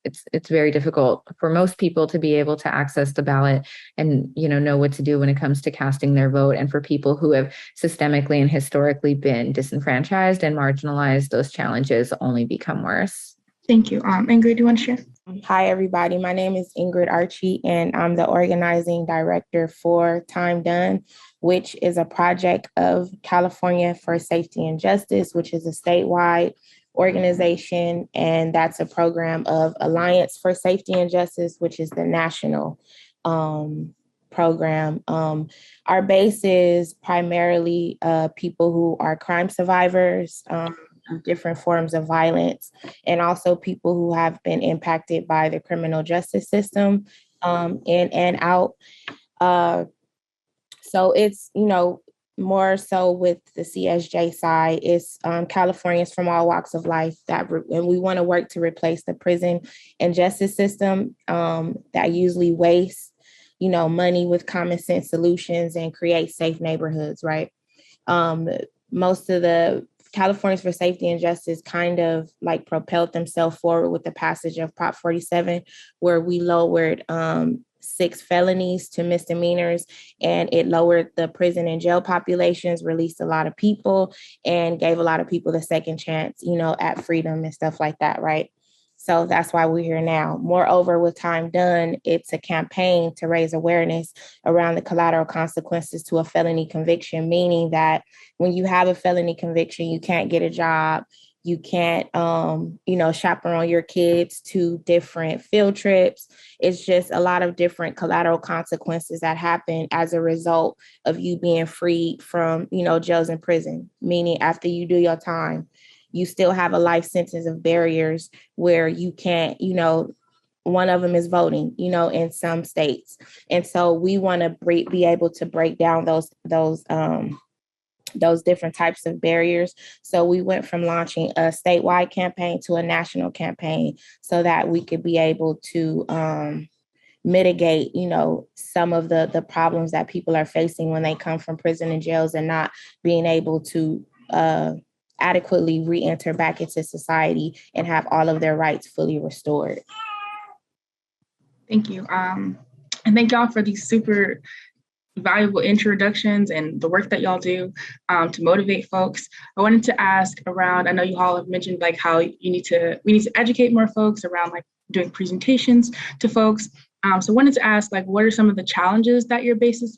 it's very difficult for most people to be able to access the ballot and know what to do when it comes to casting their vote. And for people who have systemically and historically been disenfranchised and marginalized, those challenges only become worse. Thank you. Ingrid, do you want to share? Hi, everybody. My name is Ingrid Archie, and I'm the organizing director for Time Done, which is a project of California for Safety and Justice, which is a statewide organization. And that's a program of Alliance for Safety and Justice, which is the national program. Our base is primarily people who are crime survivors, different forms of violence, and also people who have been impacted by the criminal justice system in and out. So it's, more so with the CSJ side, it's Californians from all walks of life and we want to work to replace the prison and justice system that usually wastes, money with common sense solutions and create safe neighborhoods, right? Most of the Californians for Safety and Justice kind of propelled themselves forward with the passage of Prop 47, where we lowered 6 felonies to misdemeanors, and it lowered the prison and jail populations, released a lot of people, and gave a lot of people the second chance, at freedom and stuff like that, right? So that's why we're here now. Moreover, with Time Done, it's a campaign to raise awareness around the collateral consequences to a felony conviction, meaning that when you have a felony conviction, you can't get a job, you can't, chaperone your kids to different field trips. It's just a lot of different collateral consequences that happen as a result of you being freed from, jails and prison, meaning after you do your time, you still have a life sentence of barriers where you can't, one of them is voting, in some states. And so we want to be able to break down those different types of barriers. So we went from launching a statewide campaign to a national campaign so that we could be able to mitigate, some of the problems that people are facing when they come from prison and jails and not being able to adequately re-enter back into society and have all of their rights fully restored. Thank you. And thank y'all for these super valuable introductions and the work that y'all do to motivate folks. I wanted to ask around, I know you all have mentioned like how we need to educate more folks around like doing presentations to folks. So I wanted to ask like, what are some of the challenges that your base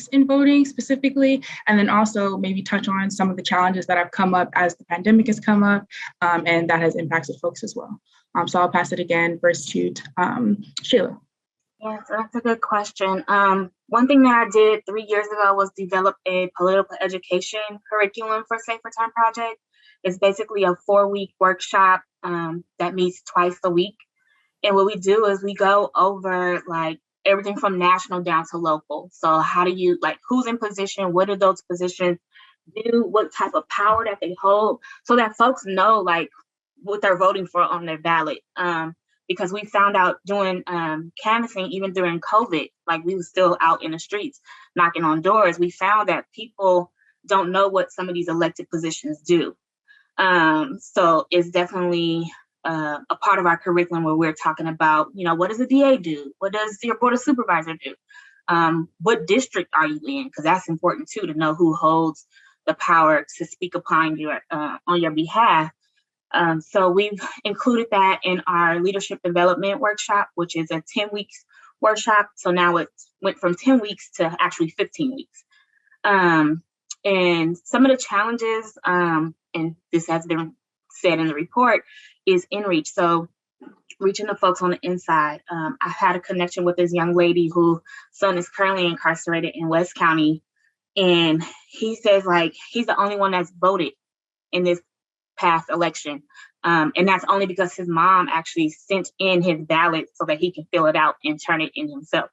in voting specifically? And then also maybe touch on some of the challenges that have come up as the pandemic has come up and that has impacted folks as well. So I'll pass it again first to Sheila. Yeah, so that's a good question. One thing that I did 3 years ago was develop a political education curriculum for Safer Time Project. It's basically a 4-week workshop that meets twice a week. And what we do is we go over like everything from national down to local. So how do you, like, who's in position? What do those positions do? What type of power that they hold? So that folks know like what they're voting for on their ballot. Because we found out doing canvassing, even during COVID, like we were still out in the streets knocking on doors. We found that people don't know what some of these elected positions do. So it's definitely a part of our curriculum where we're talking about, you know, what does the DA do? What does your board of supervisor do? What district are you in? Because that's important too, to know who holds the power to speak upon your on your behalf. So we've included that in our leadership development workshop, which is a 10 weeks workshop. So now it went from 10 weeks to actually 15 weeks. And some of the challenges, and this has been said in the report, is in reach. So reaching the folks on the inside. I had a connection with this young lady whose son is currently incarcerated in West County. And he says like, he's the only one that's voted in this past election. And that's only because his mom actually sent in his ballot so that he can fill it out and turn it in himself.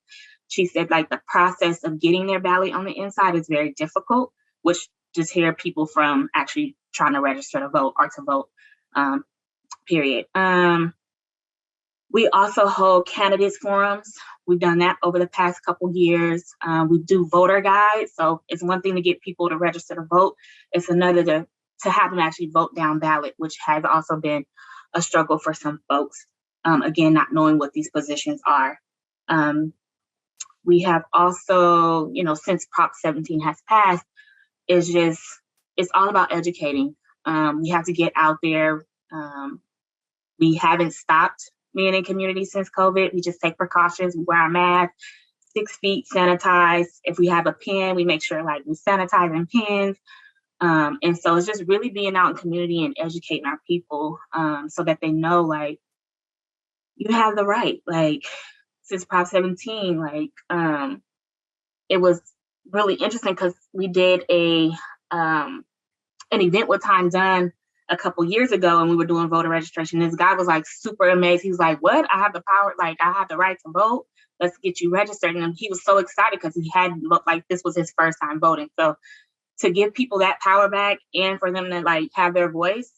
She said like the process of getting their ballot on the inside is very difficult, which just hear people from actually trying to register to vote or to vote, period. We also hold candidates forums. We've done that over the past couple years. We do voter guides. So it's one thing to get people to register to vote. It's another to have them actually vote down ballot, which has also been a struggle for some folks. Again, not knowing what these positions are. We have also, you know, since Prop 17 has passed, it's all about educating. We have to get out there. We haven't stopped being in community since COVID. We just take precautions. We wear our mask, 6 feet, sanitize. If we have a pen, we make sure like we sanitize in pens. And so it's just really being out in community and educating our people so that they know like you have the right. Like since Prop 17, like it was really interesting because we did an event with Time Done a couple years ago and we were doing voter registration. This guy was like super amazed. He was like, what? I have the power, like I have the right to vote. Let's get you registered. And he was so excited because he had looked like this was his first time voting. So to give people that power back and for them to like have their voice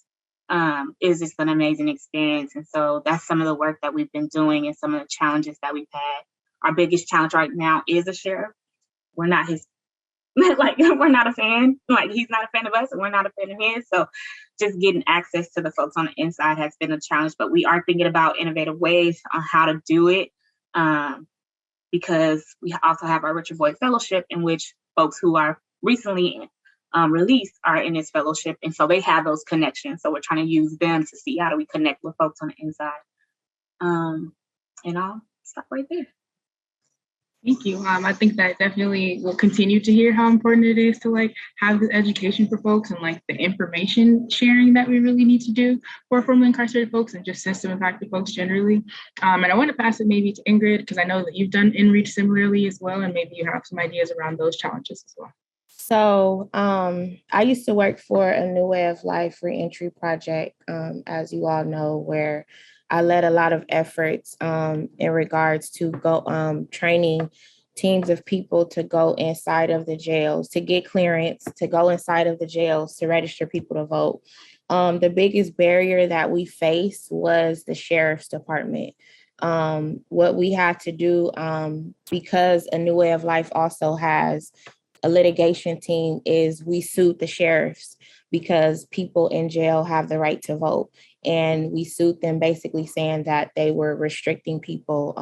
is just an amazing experience. And so that's some of the work that we've been doing and some of the challenges that we've had. Our biggest challenge right now is the sheriff. We're not his, like we're not a fan. Like he's not a fan of us and we're not a fan of his. So just getting access to the folks on the inside has been a challenge, but we are thinking about innovative ways on how to do it because we also have our Richard Boyd Fellowship in which folks who are recently released are in this fellowship. And so they have those connections. So we're trying to use them to see how do we connect with folks on the inside. And I'll stop right there. Thank you. I think that definitely will continue to hear how important it is to like have this education for folks and like the information sharing that we really need to do for formerly incarcerated folks and just system impacted folks generally. And I want to pass it maybe to Ingrid because I know that you've done InReach similarly as well, and maybe you have some ideas around those challenges as well. So I used to work for a New Way of Life reentry project, as you all know, where I led a lot of efforts in regards to training teams of people to go inside of the jails, to get clearance, to go inside of the jails, to register people to vote. The biggest barrier that we faced was the sheriff's department. What we had to do, because a New Way of Life also has a litigation team, is we sued the sheriffs because people in jail have the right to vote. And we sued them basically saying that they were restricting people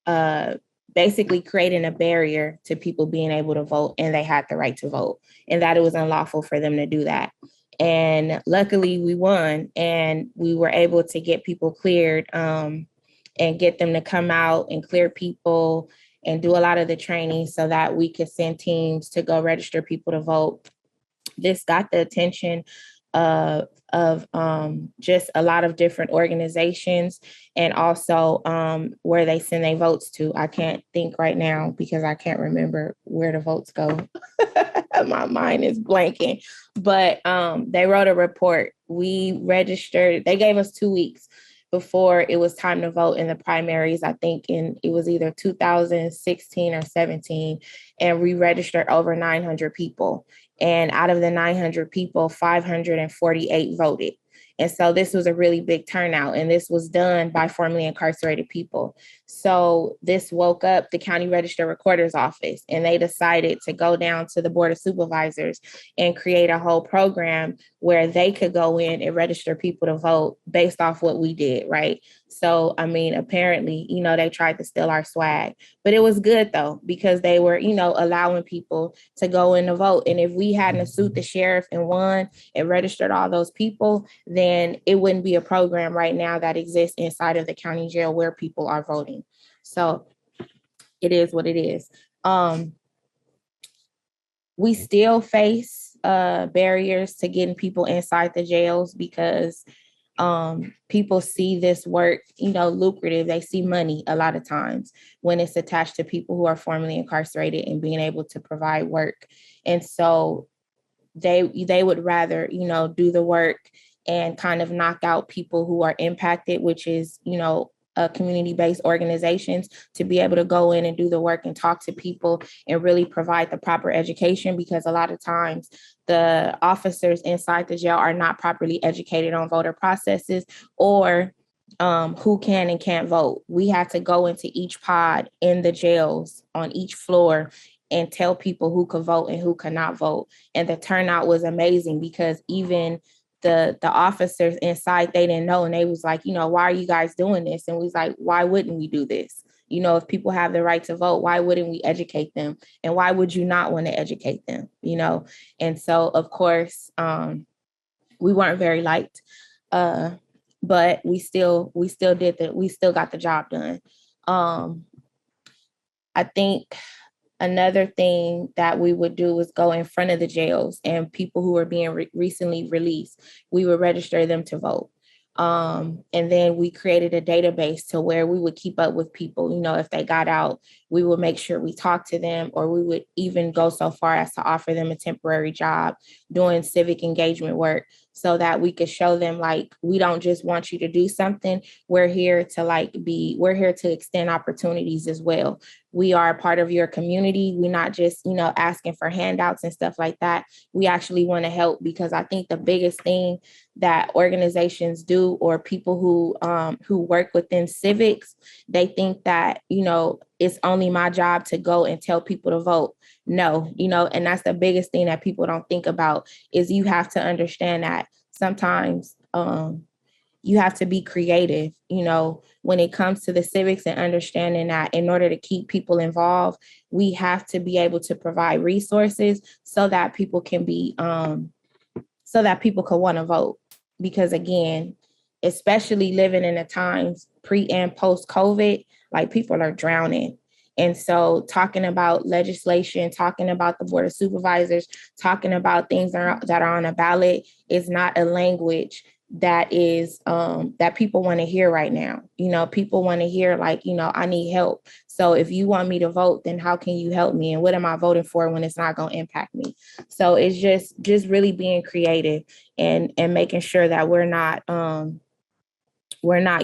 basically creating a barrier to people being able to vote, and they had the right to vote, and that it was unlawful for them to do that. And luckily we won, and we were able to get people cleared, and get them to come out and clear people and do a lot of the training so that we could send teams to go register people to vote. This got the attention of just a lot of different organizations, and also where they send their votes to. I can't think right now because I can't remember where the votes go. My mind is blanking, but they wrote a report. We registered, they gave us 2 weeks before it was time to vote in the primaries. I think it was either 2016 or 17, and we registered over 900 people. And out of the 900 people, 548 voted. And so this was a really big turnout, and this was done by formerly incarcerated people. So this woke up the county register recorder's office, and they decided to go down to the board of supervisors and create a whole program where they could go in and register people to vote based off what we did, right? So, I mean, apparently, they tried to steal our swag, but it was good though, because they were, allowing people to go in to vote. And if we hadn't sued the sheriff and won and registered all those people, then it wouldn't be a program right now that exists inside of the county jail where people are voting. So it is what it is. We still face barriers to getting people inside the jails because people see this work, lucrative. They see money a lot of times when it's attached to people who are formerly incarcerated and being able to provide work. And so they would rather, do the work and kind of knock out people who are impacted, which is, community-based organizations, to be able to go in and do the work and talk to people and really provide the proper education, because a lot of times the officers inside the jail are not properly educated on voter processes or who can and can't vote. We had to go into each pod in the jails on each floor and tell people who could vote and who could not vote. And the turnout was amazing, because even the officers inside, they didn't know. And they was like, why are you guys doing this? And we was like, why wouldn't we do this? If people have the right to vote, why wouldn't we educate them? And why would you not want to educate them? And so, of course, we weren't very liked, but we still got the job done. I think another thing that we would do is go in front of the jails, and people who were being recently released, we would register them to vote. And then we created a database to where we would keep up with people. If they got out, we would make sure we talked to them, or we would even go so far as to offer them a temporary job doing civic engagement work, so that we could show them, like, we don't just want you to do something. We're here to extend opportunities as well. We are a part of your community. We're not just, asking for handouts and stuff like that. We actually want to help, because I think the biggest thing that organizations do, or people who work within civics, they think that, it's only my job to go and tell people to vote. No, and that's the biggest thing that people don't think about, is you have to understand that sometimes you have to be creative, when it comes to the civics, and understanding that in order to keep people involved, we have to be able to provide resources so that people can want to vote. Because again, especially living in the times pre and post COVID, like, people are drowning. And so talking about legislation, talking about the board of supervisors, talking about things that are on a ballot is not a language that is that people want to hear right now. People want to hear, like, I need help. So if you want me to vote, then how can you help me? And what am I voting for when it's not going to impact me? So it's just really being creative and making sure that we're not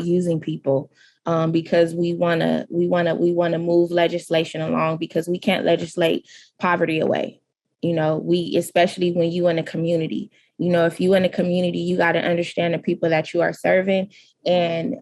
using people because we want to move legislation along, because we can't legislate poverty away. Especially when you in a community, if you in a community, you got to understand the people that you are serving, and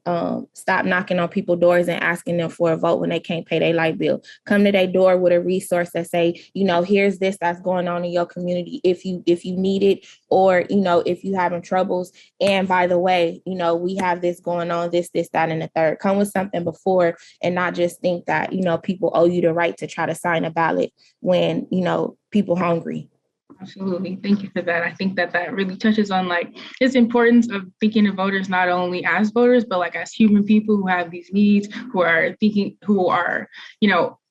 stop knocking on people's doors and asking them for a vote when they can't pay their light bill. Come to their door with a resource that say, here's this that's going on in your community if you need it, or, if you having troubles. And by the way, we have this going on, this, that, and the third. Come with something before, and not just think that, people owe you the right to try to sign a ballot when, people hungry. Absolutely. Thank you for that. I think that really touches on its importance of thinking of voters not only as voters, but as human people who have these needs, who are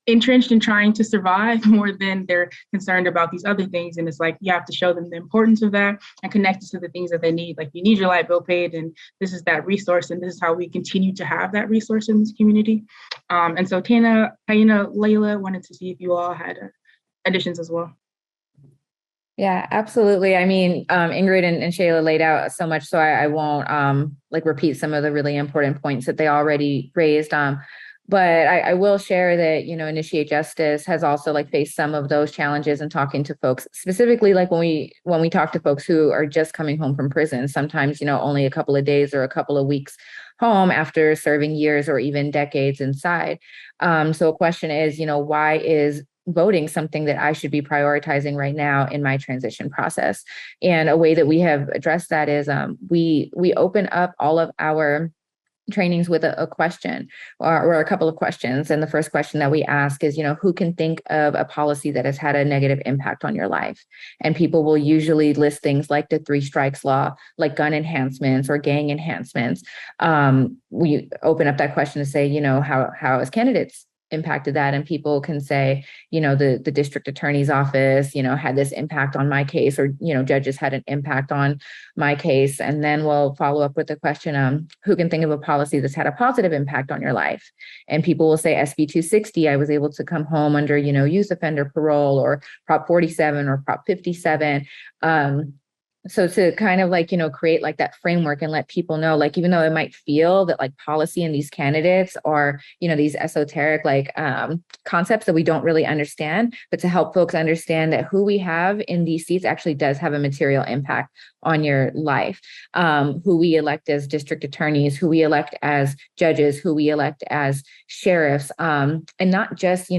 entrenched in trying to survive more than they're concerned about these other things. And it's you have to show them the importance of that and connect it to the things that they need. You need your light bill paid, and this is that resource, and this is how we continue to have that resource in this community. And so Tana, Hayina, Layla, wanted to see if you all had additions as well. Yeah, absolutely. I mean, Ingrid and Shayla laid out so much, so I won't repeat some of the really important points that they already raised. But I will share that, Initiate Justice has also faced some of those challenges in talking to folks, specifically when we talk to folks who are just coming home from prison, sometimes, only a couple of days or a couple of weeks home after serving years or even decades inside. So a question is, why is voting something that I should be prioritizing right now in my transition process? And a way that we have addressed that is we open up all of our trainings with a question or a couple of questions. And the first question that we ask is, who can think of a policy that has had a negative impact on your life? And people will usually list things like the 3 strikes law, like gun enhancements or gang enhancements. We open up that question to say, how as candidates impacted that, and people can say, the district attorney's office, had this impact on my case, or judges had an impact on my case. And then we'll follow up with the question, who can think of a policy that's had a positive impact on your life? And people will say SB 260, I was able to come home under youth offender parole, or Prop 47 or Prop 57. So to kind of create that framework and let people know, even though it might feel that policy and these candidates are, these esoteric concepts that we don't really understand, but to help folks understand that who we have in these seats actually does have a material impact on your life. Who we elect as district attorneys, who we elect as judges, who we elect as sheriffs, and not just,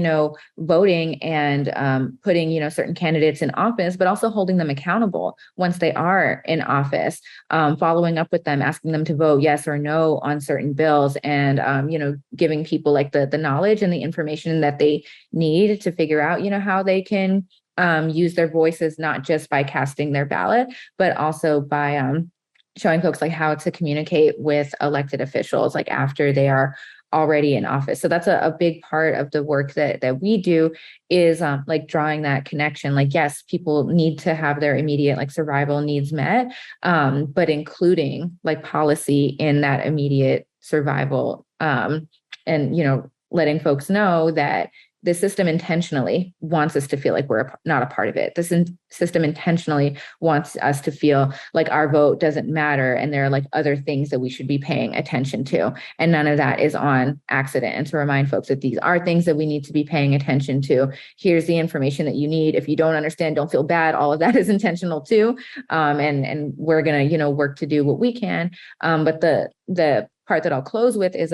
voting and putting, certain candidates in office, but also holding them accountable once they are in office, following up with them, asking them to vote yes or no on certain bills, and, giving people the knowledge and the information that they need to figure out, how they can use their voices, not just by casting their ballot, but also by showing folks how to communicate with elected officials after they are already in office. So that's a big part of the work that we do, is drawing that connection. Yes, people need to have their immediate survival needs met, but including policy in that immediate survival, and letting folks know that the system intentionally wants us to feel like we're not a part of it. The system intentionally wants us to feel like our vote doesn't matter, and there are other things that we should be paying attention to. And none of that is on accident. And to remind folks that these are things that we need to be paying attention to. Here's the information that you need. If you don't understand, don't feel bad. All of that is intentional too. And we're gonna, work to do what we can. But the part that I'll close with is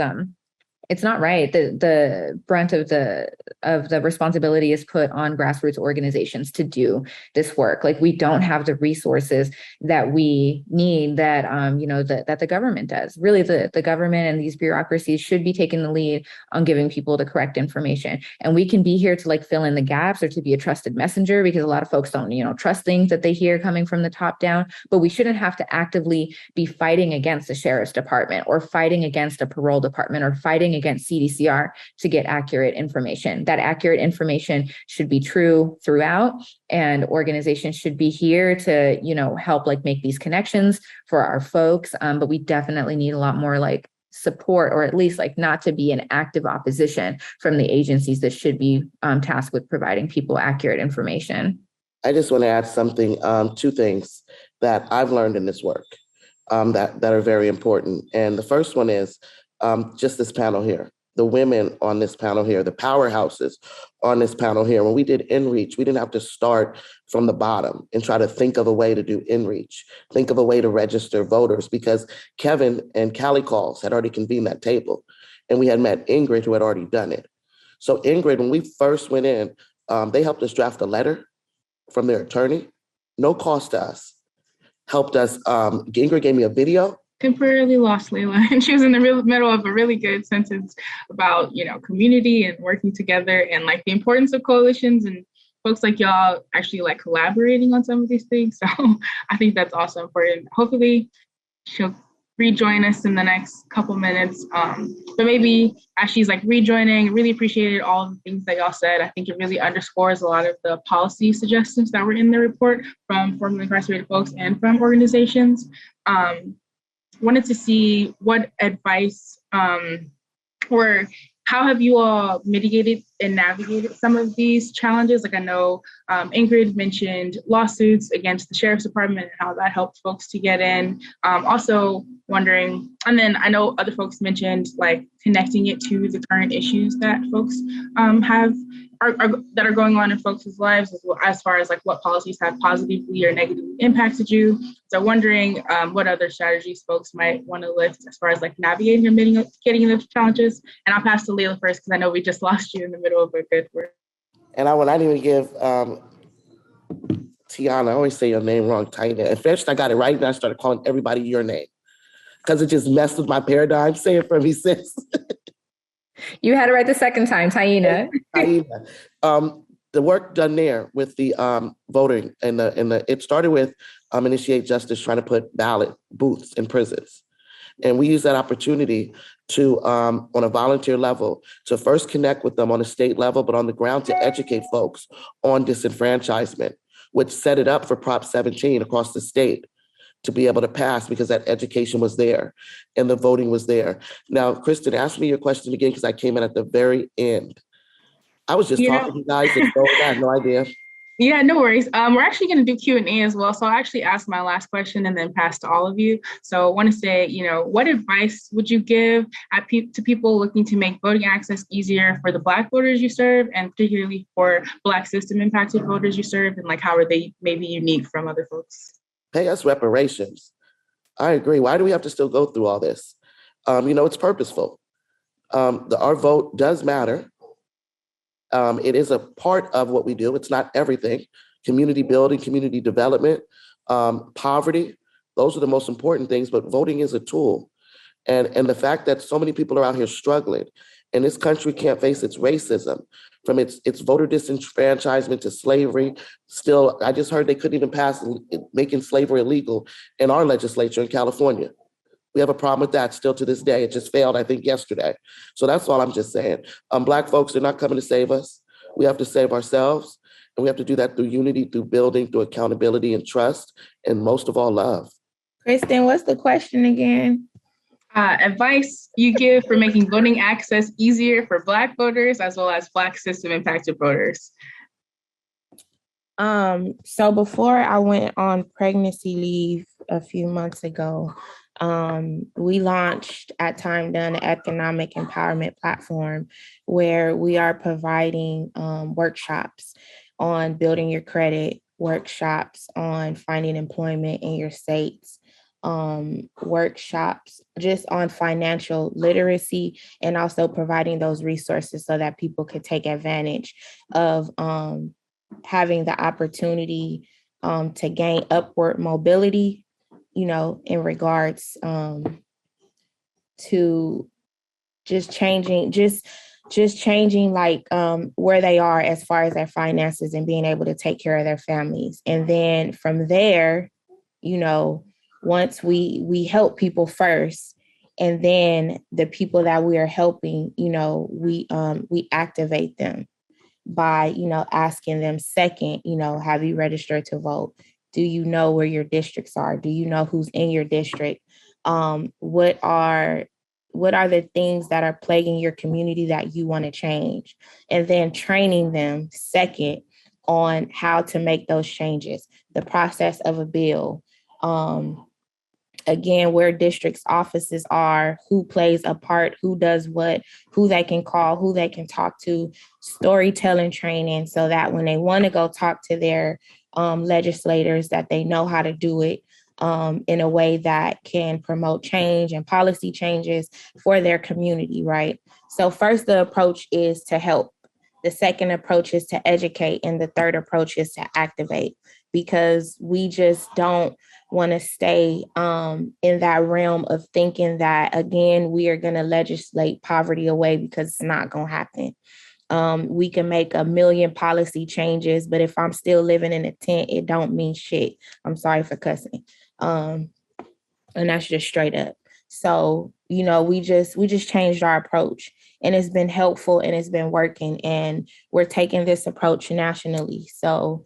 it's not right. The brunt of the responsibility is put on grassroots organizations to do this work. We don't have the resources that we need that that the government does. Really, the government and these bureaucracies should be taking the lead on giving people the correct information. And we can be here to fill in the gaps, or to be a trusted messenger, because a lot of folks don't trust things that they hear coming from the top down. But we shouldn't have to actively be fighting against the sheriff's department, or fighting against a parole department, or fighting against CDCR to get accurate information. That accurate information should be true throughout, and organizations should be here to, help make these connections for our folks. But we definitely need a lot more support, or at least not to be in active opposition from the agencies that should be tasked with providing people accurate information. I just want to add something, 2 things that I've learned in this work that are very important. And the first one is just this panel here. the women on this panel here, the powerhouses on this panel here. When we did InReach, we didn't have to start from the bottom and try to think of a way to do InReach, think of a way to register voters, because Kevin and Callie Calls had already convened that table. And we had met Ingrid, who had already done it. So Ingrid, when we first went in, they helped us draft a letter from their attorney, no cost to us. Helped us, Ingrid gave me a video. Temporarily lost Layla, and she was in the middle of a really good sentence about, community and working together and like the importance of coalitions and folks like y'all actually like collaborating on some of these things. So I think that's also important. Hopefully she'll rejoin us in the next couple minutes. But maybe as she's like rejoining, really appreciated all of the things that y'all said. I think it really underscores a lot of the policy suggestions that were in the report from formerly incarcerated folks and from organizations. Wanted to see what advice or how have you all mitigated and navigated some of these challenges? Like I know Ingrid mentioned lawsuits against the Sheriff's Department and how that helped folks to get in. Also wondering, and then I know other folks mentioned like connecting it to the current issues that folks that are going on in folks' lives, as far as like what policies have positively or negatively impacted you. So wondering what other strategies folks might want to lift as far as like navigating or mitigating those challenges. And I'll pass to Layla first because I know we just lost you in the middle of a good word. And I didn't even give Tiana, I always say your name wrong, Taina. At first I got it right and I started calling everybody your name because it just messed with my paradigm. Say it for me, sis. You had it right the second time, Taina. Taina. The work done there with the voting and it started with Initiate Justice trying to put ballot booths in prisons. And we use that opportunity to, on a volunteer level, to first connect with them on a state level, but on the ground to educate folks on disenfranchisement, which set it up for Prop 17 across the state to be able to pass because that education was there and the voting was there. Now, Kristen, ask me your question again because I came in at the very end. I was just talking to you guys and I had no idea. Yeah, no worries. We're actually going to do Q&A as well. So I'll actually ask my last question and then pass to all of you. So I want to say, what advice would you give to people looking to make voting access easier for the Black voters you serve, and particularly for Black system impacted voters you serve, and like how are they maybe unique from other folks? Pay us reparations. I agree. Why do we have to still go through all this? It's purposeful. Our vote does matter. It is a part of what we do. It's not everything. Community building, community development, poverty, those are the most important things, but voting is a tool. And the fact that so many people are out here struggling and this country can't face its racism, from its voter disenfranchisement to slavery. Still, I just heard they couldn't even pass making slavery illegal in our legislature in California. We have a problem with that still to this day. It just failed, I think, yesterday. So that's all I'm just saying. Black folks are not coming to save us. We have to save ourselves. And we have to do that through unity, through building, through accountability and trust, and most of all, love. Kristen, what's the question again? Advice you give for making voting access easier for Black voters as well as Black system impacted voters. So before I went on pregnancy leave a few months ago, we launched at Time Done an economic empowerment platform where we are providing workshops on building your credit, workshops on finding employment in your states, workshops just on financial literacy, and also providing those resources so that people could take advantage of having the opportunity to gain upward mobility, in regards to just changing like where they are as far as their finances and being able to take care of their families. And then from there, once we help people first, and then the people that we are helping, we activate them by, asking them second, have you registered to vote? Do you know where your districts are? Do you know who's in your district? What are the things that are plaguing your community that you want to change? And then training them second on how to make those changes, the process of a bill, again, where district's offices are, who plays a part, who does what, who they can call, who they can talk to, storytelling training, so that when they want to go talk to their legislators, that they know how to do it in a way that can promote change and policy changes for their community, right? So first, the approach is to help. The second approach is to educate. And the third approach is to activate, because we just don't want to stay in that realm of thinking that, again, we are going to legislate poverty away, because it's not going to happen. We can make a million policy changes, but if I'm still living in a tent, it don't mean shit. I'm sorry for cussing. And that's just straight up. So, we just changed our approach, and it's been helpful and it's been working, and we're taking this approach nationally. So,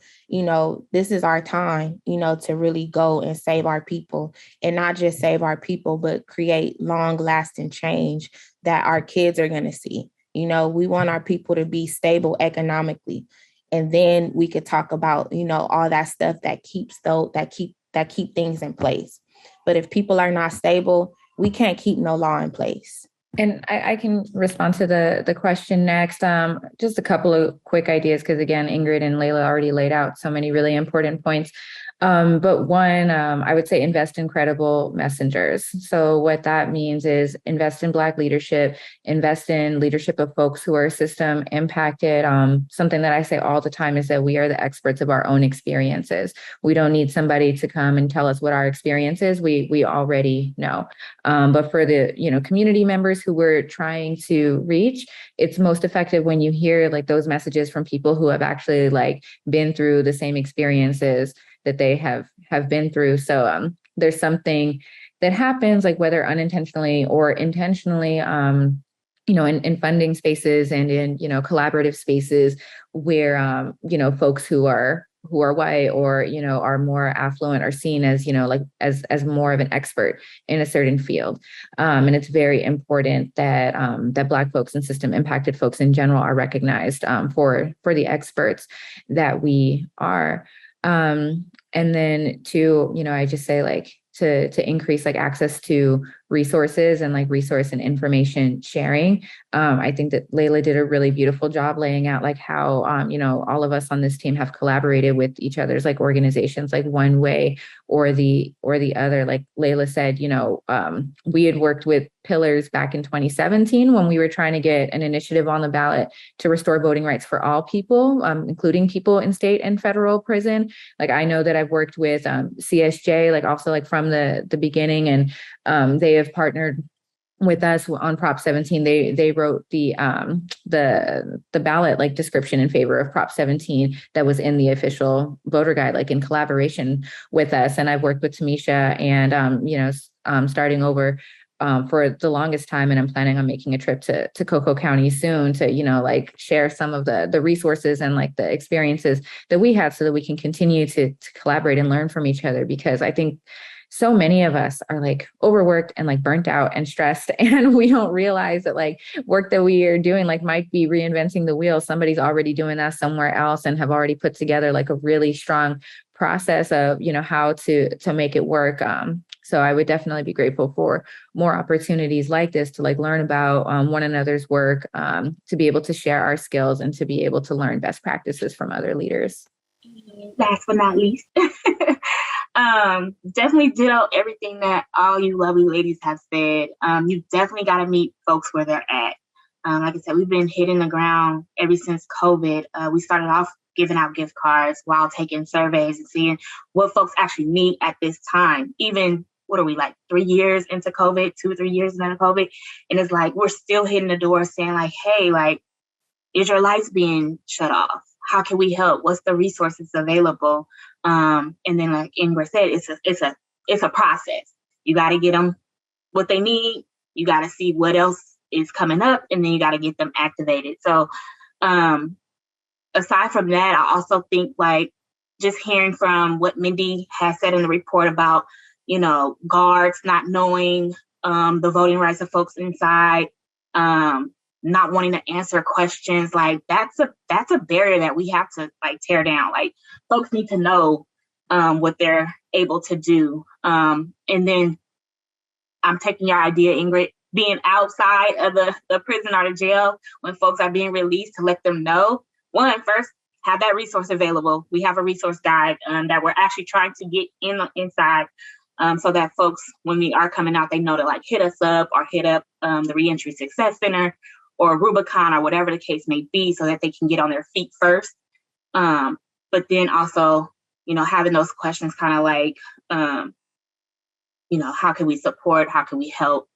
this is our time, to really go and save our people, and not just save our people, but create long lasting change that our kids are going to see. We want our people to be stable economically, and then we could talk about, all that stuff that keep things in place. But if people are not stable, we can't keep no law in place. And I can respond to the question next. Just a couple of quick ideas, because again, Ingrid and Layla already laid out so many really important points. But one, I would say invest in credible messengers. So what that means is invest in Black leadership, invest in leadership of folks who are system impacted. Something that I say all the time is that we are the experts of our own experiences. We don't need somebody to come and tell us what our experience is. We already know. But for the community members who we're trying to reach, it's most effective when you hear like those messages from people who have actually like been through the same experiences that they have been through. So there's something that happens, like whether unintentionally or intentionally, in funding spaces and in, collaborative spaces where, folks who are white or, are more affluent are seen as, as more of an expert in a certain field. And it's very important that that Black folks and system impacted folks in general are recognized for the experts that we are. And then two, I just say like to increase like access to resources and like resource and information sharing. I think that Layla did a really beautiful job laying out like how, all of us on this team have collaborated with each other's like organizations, like one way or the other. Like Layla said, we had worked with Pillars back in 2017 when we were trying to get an initiative on the ballot to restore voting rights for all people, including people in state and federal prison. Like I know that I've worked with CSJ, like also like from the beginning, and they have partnered with us on Prop 17. They wrote the ballot like description in favor of Prop 17 that was in the official voter guide, like in collaboration with us. And I've worked with Tamisha and starting over for the longest time, and I'm planning on making a trip to Cocoa County soon to like share some of the resources and like the experiences that we have, so that we can continue to collaborate and learn from each other. Because I think so many of us are like overworked and like burnt out and stressed, and we don't realize that like work that we are doing like might be reinventing the wheel. Somebody's already doing that somewhere else and have already put together like a really strong process of how to make it work. So I would definitely be grateful for more opportunities like this to like learn about one another's work, to be able to share our skills and to be able to learn best practices from other leaders. Last but not least, definitely ditto everything that all you lovely ladies have said. You definitely got to meet folks where they're at. Like I said, we've been hitting the ground ever since COVID. We started off giving out gift cards while taking surveys and seeing what folks actually need at this time. Even, what are we, like 3 years into COVID, 2 or 3 years into COVID? And it's like, we're still hitting the door saying like, hey, like, is your lights being shut off? How can we help? What's the resources available? And then like Ingrid said, it's a process. You got to get them what they need. You got to see what else is coming up, and then you got to get them activated. So aside from that, I also think like just hearing from what Mindy has said in the report about, guards not knowing the voting rights of folks inside, not wanting to answer questions, like that's a barrier that we have to like tear down. Like folks need to know what they're able to do. And then I'm taking your idea, Ingrid, being outside of the prison or the jail when folks are being released, to let them know, one, first, have that resource available. We have a resource guide that we're actually trying to get inside so that folks, when we are coming out, they know to like hit us up or hit up the Reentry Success Center or Rubicon or whatever the case may be, so that they can get on their feet first. But then also, having those questions kind of like, how can we support? How can we help?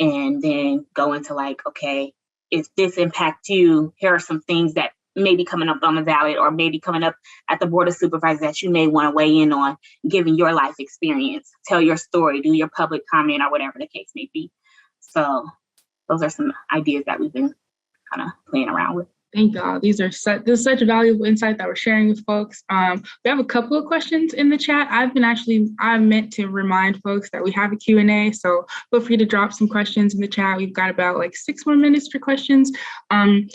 And then go into like, okay, if this impacts you, here are some things that may be coming up on the ballot or maybe coming up at the Board of Supervisors that you may want to weigh in on, given your life experience. Tell your story, do your public comment or whatever the case may be. So those are some ideas that we've been kind of playing around with. Thank y'all. This is such a valuable insight that we're sharing with folks. We have a couple of questions in the chat. I meant to remind folks that we have a Q&A, so feel free to drop some questions in the chat. We've got about like 6 more minutes for questions.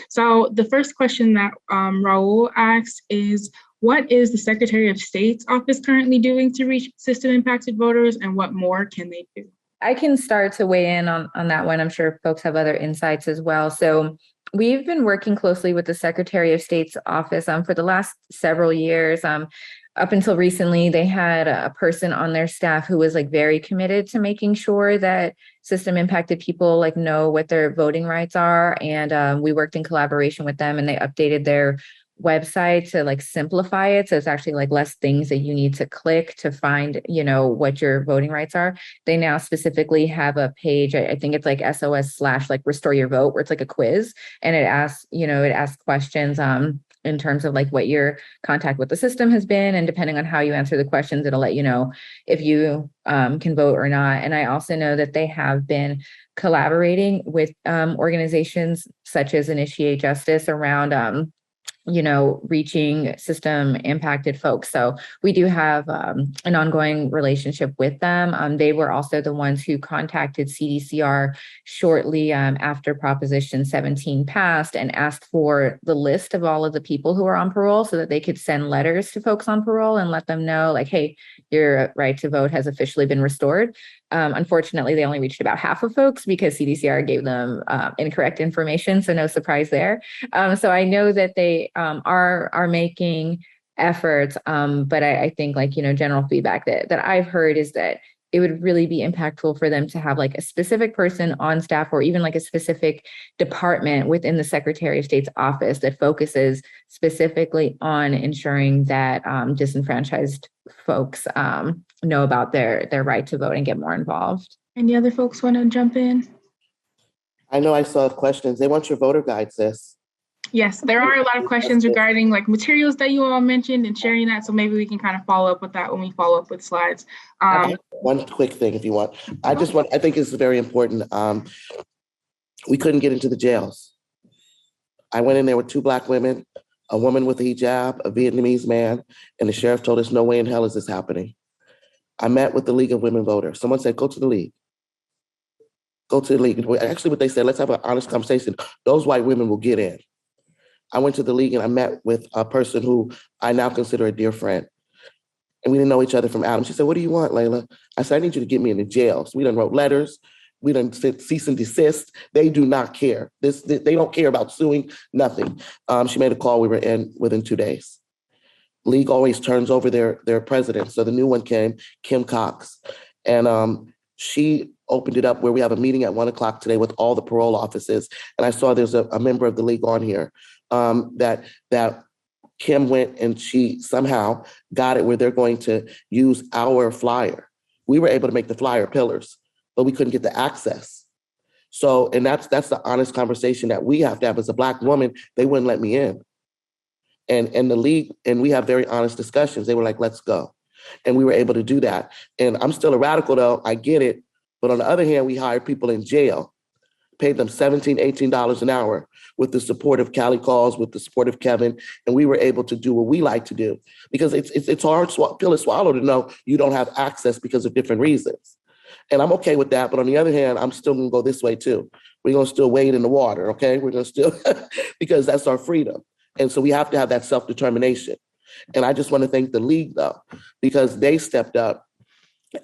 So the first question that Raul asks is, what is the Secretary of State's office currently doing to reach system impacted voters, and what more can they do? I can start to weigh in on that one. I'm sure folks have other insights as well. So we've been working closely with the Secretary of State's office for the last several years. Up until recently, they had a person on their staff who was like very committed to making sure that system impacted people like know what their voting rights are. And we worked in collaboration with them, and they updated their website to like simplify it. So it's actually like less things that you need to click to find, what your voting rights are. They now specifically have a page, I think it's like SOS/ like restore your vote, where it's like a quiz, and it asks questions in terms of like what your contact with the system has been. And depending on how you answer the questions, it'll let you know if you can vote or not. And I also know that they have been collaborating with organizations such as Initiate Justice around reaching system impacted folks. So we do have an ongoing relationship with them. They were also the ones who contacted CDCR shortly after Proposition 17 passed and asked for the list of all of the people who are on parole so that they could send letters to folks on parole and let them know like, hey, your right to vote has officially been restored. Unfortunately, they only reached about half of folks because CDCR gave them incorrect information. So no surprise there. So I know that they are making efforts, but I think like, general feedback that I've heard is that it would really be impactful for them to have like a specific person on staff or even like a specific department within the Secretary of State's office that focuses specifically on ensuring that disenfranchised folks know about their right to vote and get more involved. Any other folks want to jump in? I know I saw questions. They want your voter guide, sis. Yes, there are a lot of questions regarding like materials that you all mentioned and sharing that. So maybe we can kind of follow up with that when we follow up with slides. One quick thing, if you want. I think it's very important. We couldn't get into the jails. I went in there with 2 Black women, a woman with a hijab, a Vietnamese man, and the sheriff told us, no way in hell is this happening. I met with the League of Women Voters. Someone said, go to the League. Go to the League. Actually, what they said, let's have an honest conversation. Those white women will get in. I went to the League and I met with a person who I now consider a dear friend. And we didn't know each other from Adam. She said, what do you want, Layla? I said, I need you to get me into jail. So we done wrote letters. We done cease and desist. They do not care. They don't care about suing, nothing. She made a call. We were in within 2 days. League always turns over their president. So the new one came, Kim Cox. And she opened it up where we have a meeting at 1:00 today with all the parole offices. And I saw there's a member of the League on here that Kim went and she somehow got it where they're going to use our flyer. We were able to make the flyer pillars, but we couldn't get the access. So, and that's the honest conversation that we have to have as a Black woman. They wouldn't let me in. And the League, and we have very honest discussions. They were like, let's go. And we were able to do that. And I'm still a radical though, I get it. But on the other hand, we hired people in jail, paid them $17, $18 an hour with the support of Callie Calls, with the support of Kevin. And we were able to do what we like to do because it's hard pill to swallow to know you don't have access because of different reasons. And I'm okay with that. But on the other hand, I'm still going to go this way too. We're going to still wade in the water. Okay. We're going to still, because that's our freedom. And so we have to have that self-determination. And I just want to thank the League though, because they stepped up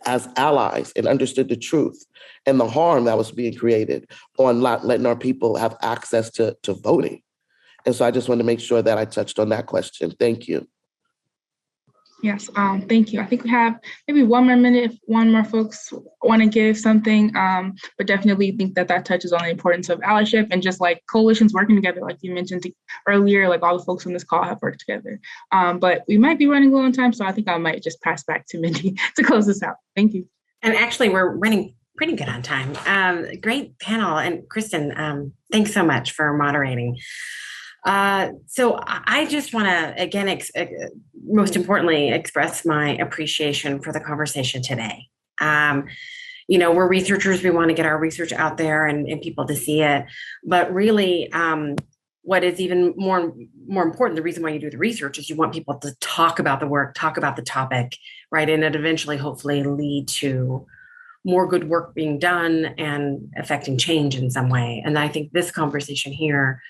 as allies and understood the truth and the harm that was being created on not letting our people have access to voting. And so I just wanted to make sure that I touched on that question. Thank you. Yes, thank you. I think we have maybe 1 more minute if one more folks want to give something, but definitely think that touches on the importance of allyship and just like coalitions working together, like you mentioned earlier, like all the folks on this call have worked together. But we might be running low on time, so I think I might just pass back to Mindy to close this out. Thank you. And actually, we're running pretty good on time. Great panel. And Kristen, thanks so much for moderating. So I just want to, again, most importantly, express my appreciation for the conversation today. We're researchers. We want to get our research out there and people to see it. But really, what is even more important, the reason why you do the research is you want people to talk about the work, talk about the topic, right? And it eventually, hopefully, lead to more good work being done and affecting change in some way. And I think this conversation here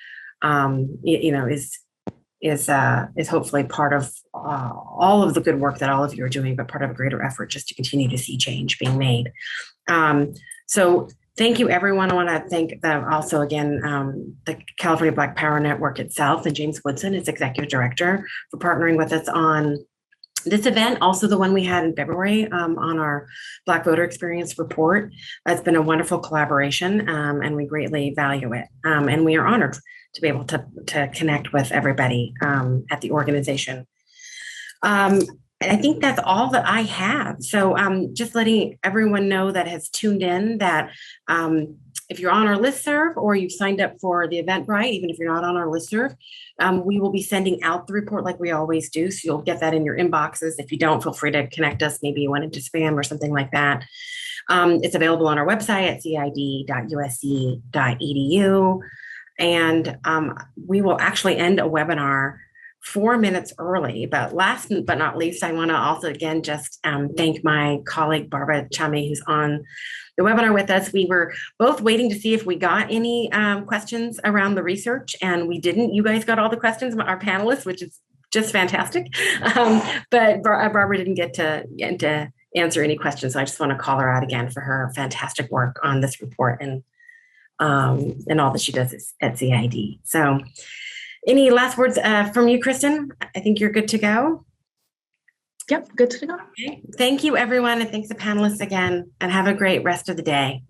is hopefully part of all of the good work that all of you are doing, but part of a greater effort just to continue to see change being made. So thank you, everyone. I want to thank also, again, the California Black Power Network itself and James Woodson, its executive director, for partnering with us on this event, also the one we had in February on our Black Voter Experience report. It's been a wonderful collaboration, and we greatly value it. And we are honored to be able to connect with everybody at the organization. I think that's all that I have. So just letting everyone know that has tuned in that if you're on our listserv or you've signed up for the Eventbrite, even if you're not on our listserv, we will be sending out the report like we always do. So you'll get that in your inboxes. If you don't, feel free to connect us. Maybe you went into spam or something like that. It's available on our website at cid.usc.edu. And we will actually end a webinar 4 minutes early. But last but not least, I want to also, again, just thank my colleague, Barbara Chame, who's on the webinar with us. We were both waiting to see if we got any questions around the research, and we didn't. You guys got all the questions, our panelists, which is just fantastic. But Barbara didn't get to answer any questions. So I just want to call her out again for her fantastic work on this report and all that she does at CID. So any last words from you, Kristen? I think you're good to go. Yep, good to go. Okay. Thank you, everyone. And thanks to panelists again, and have a great rest of the day.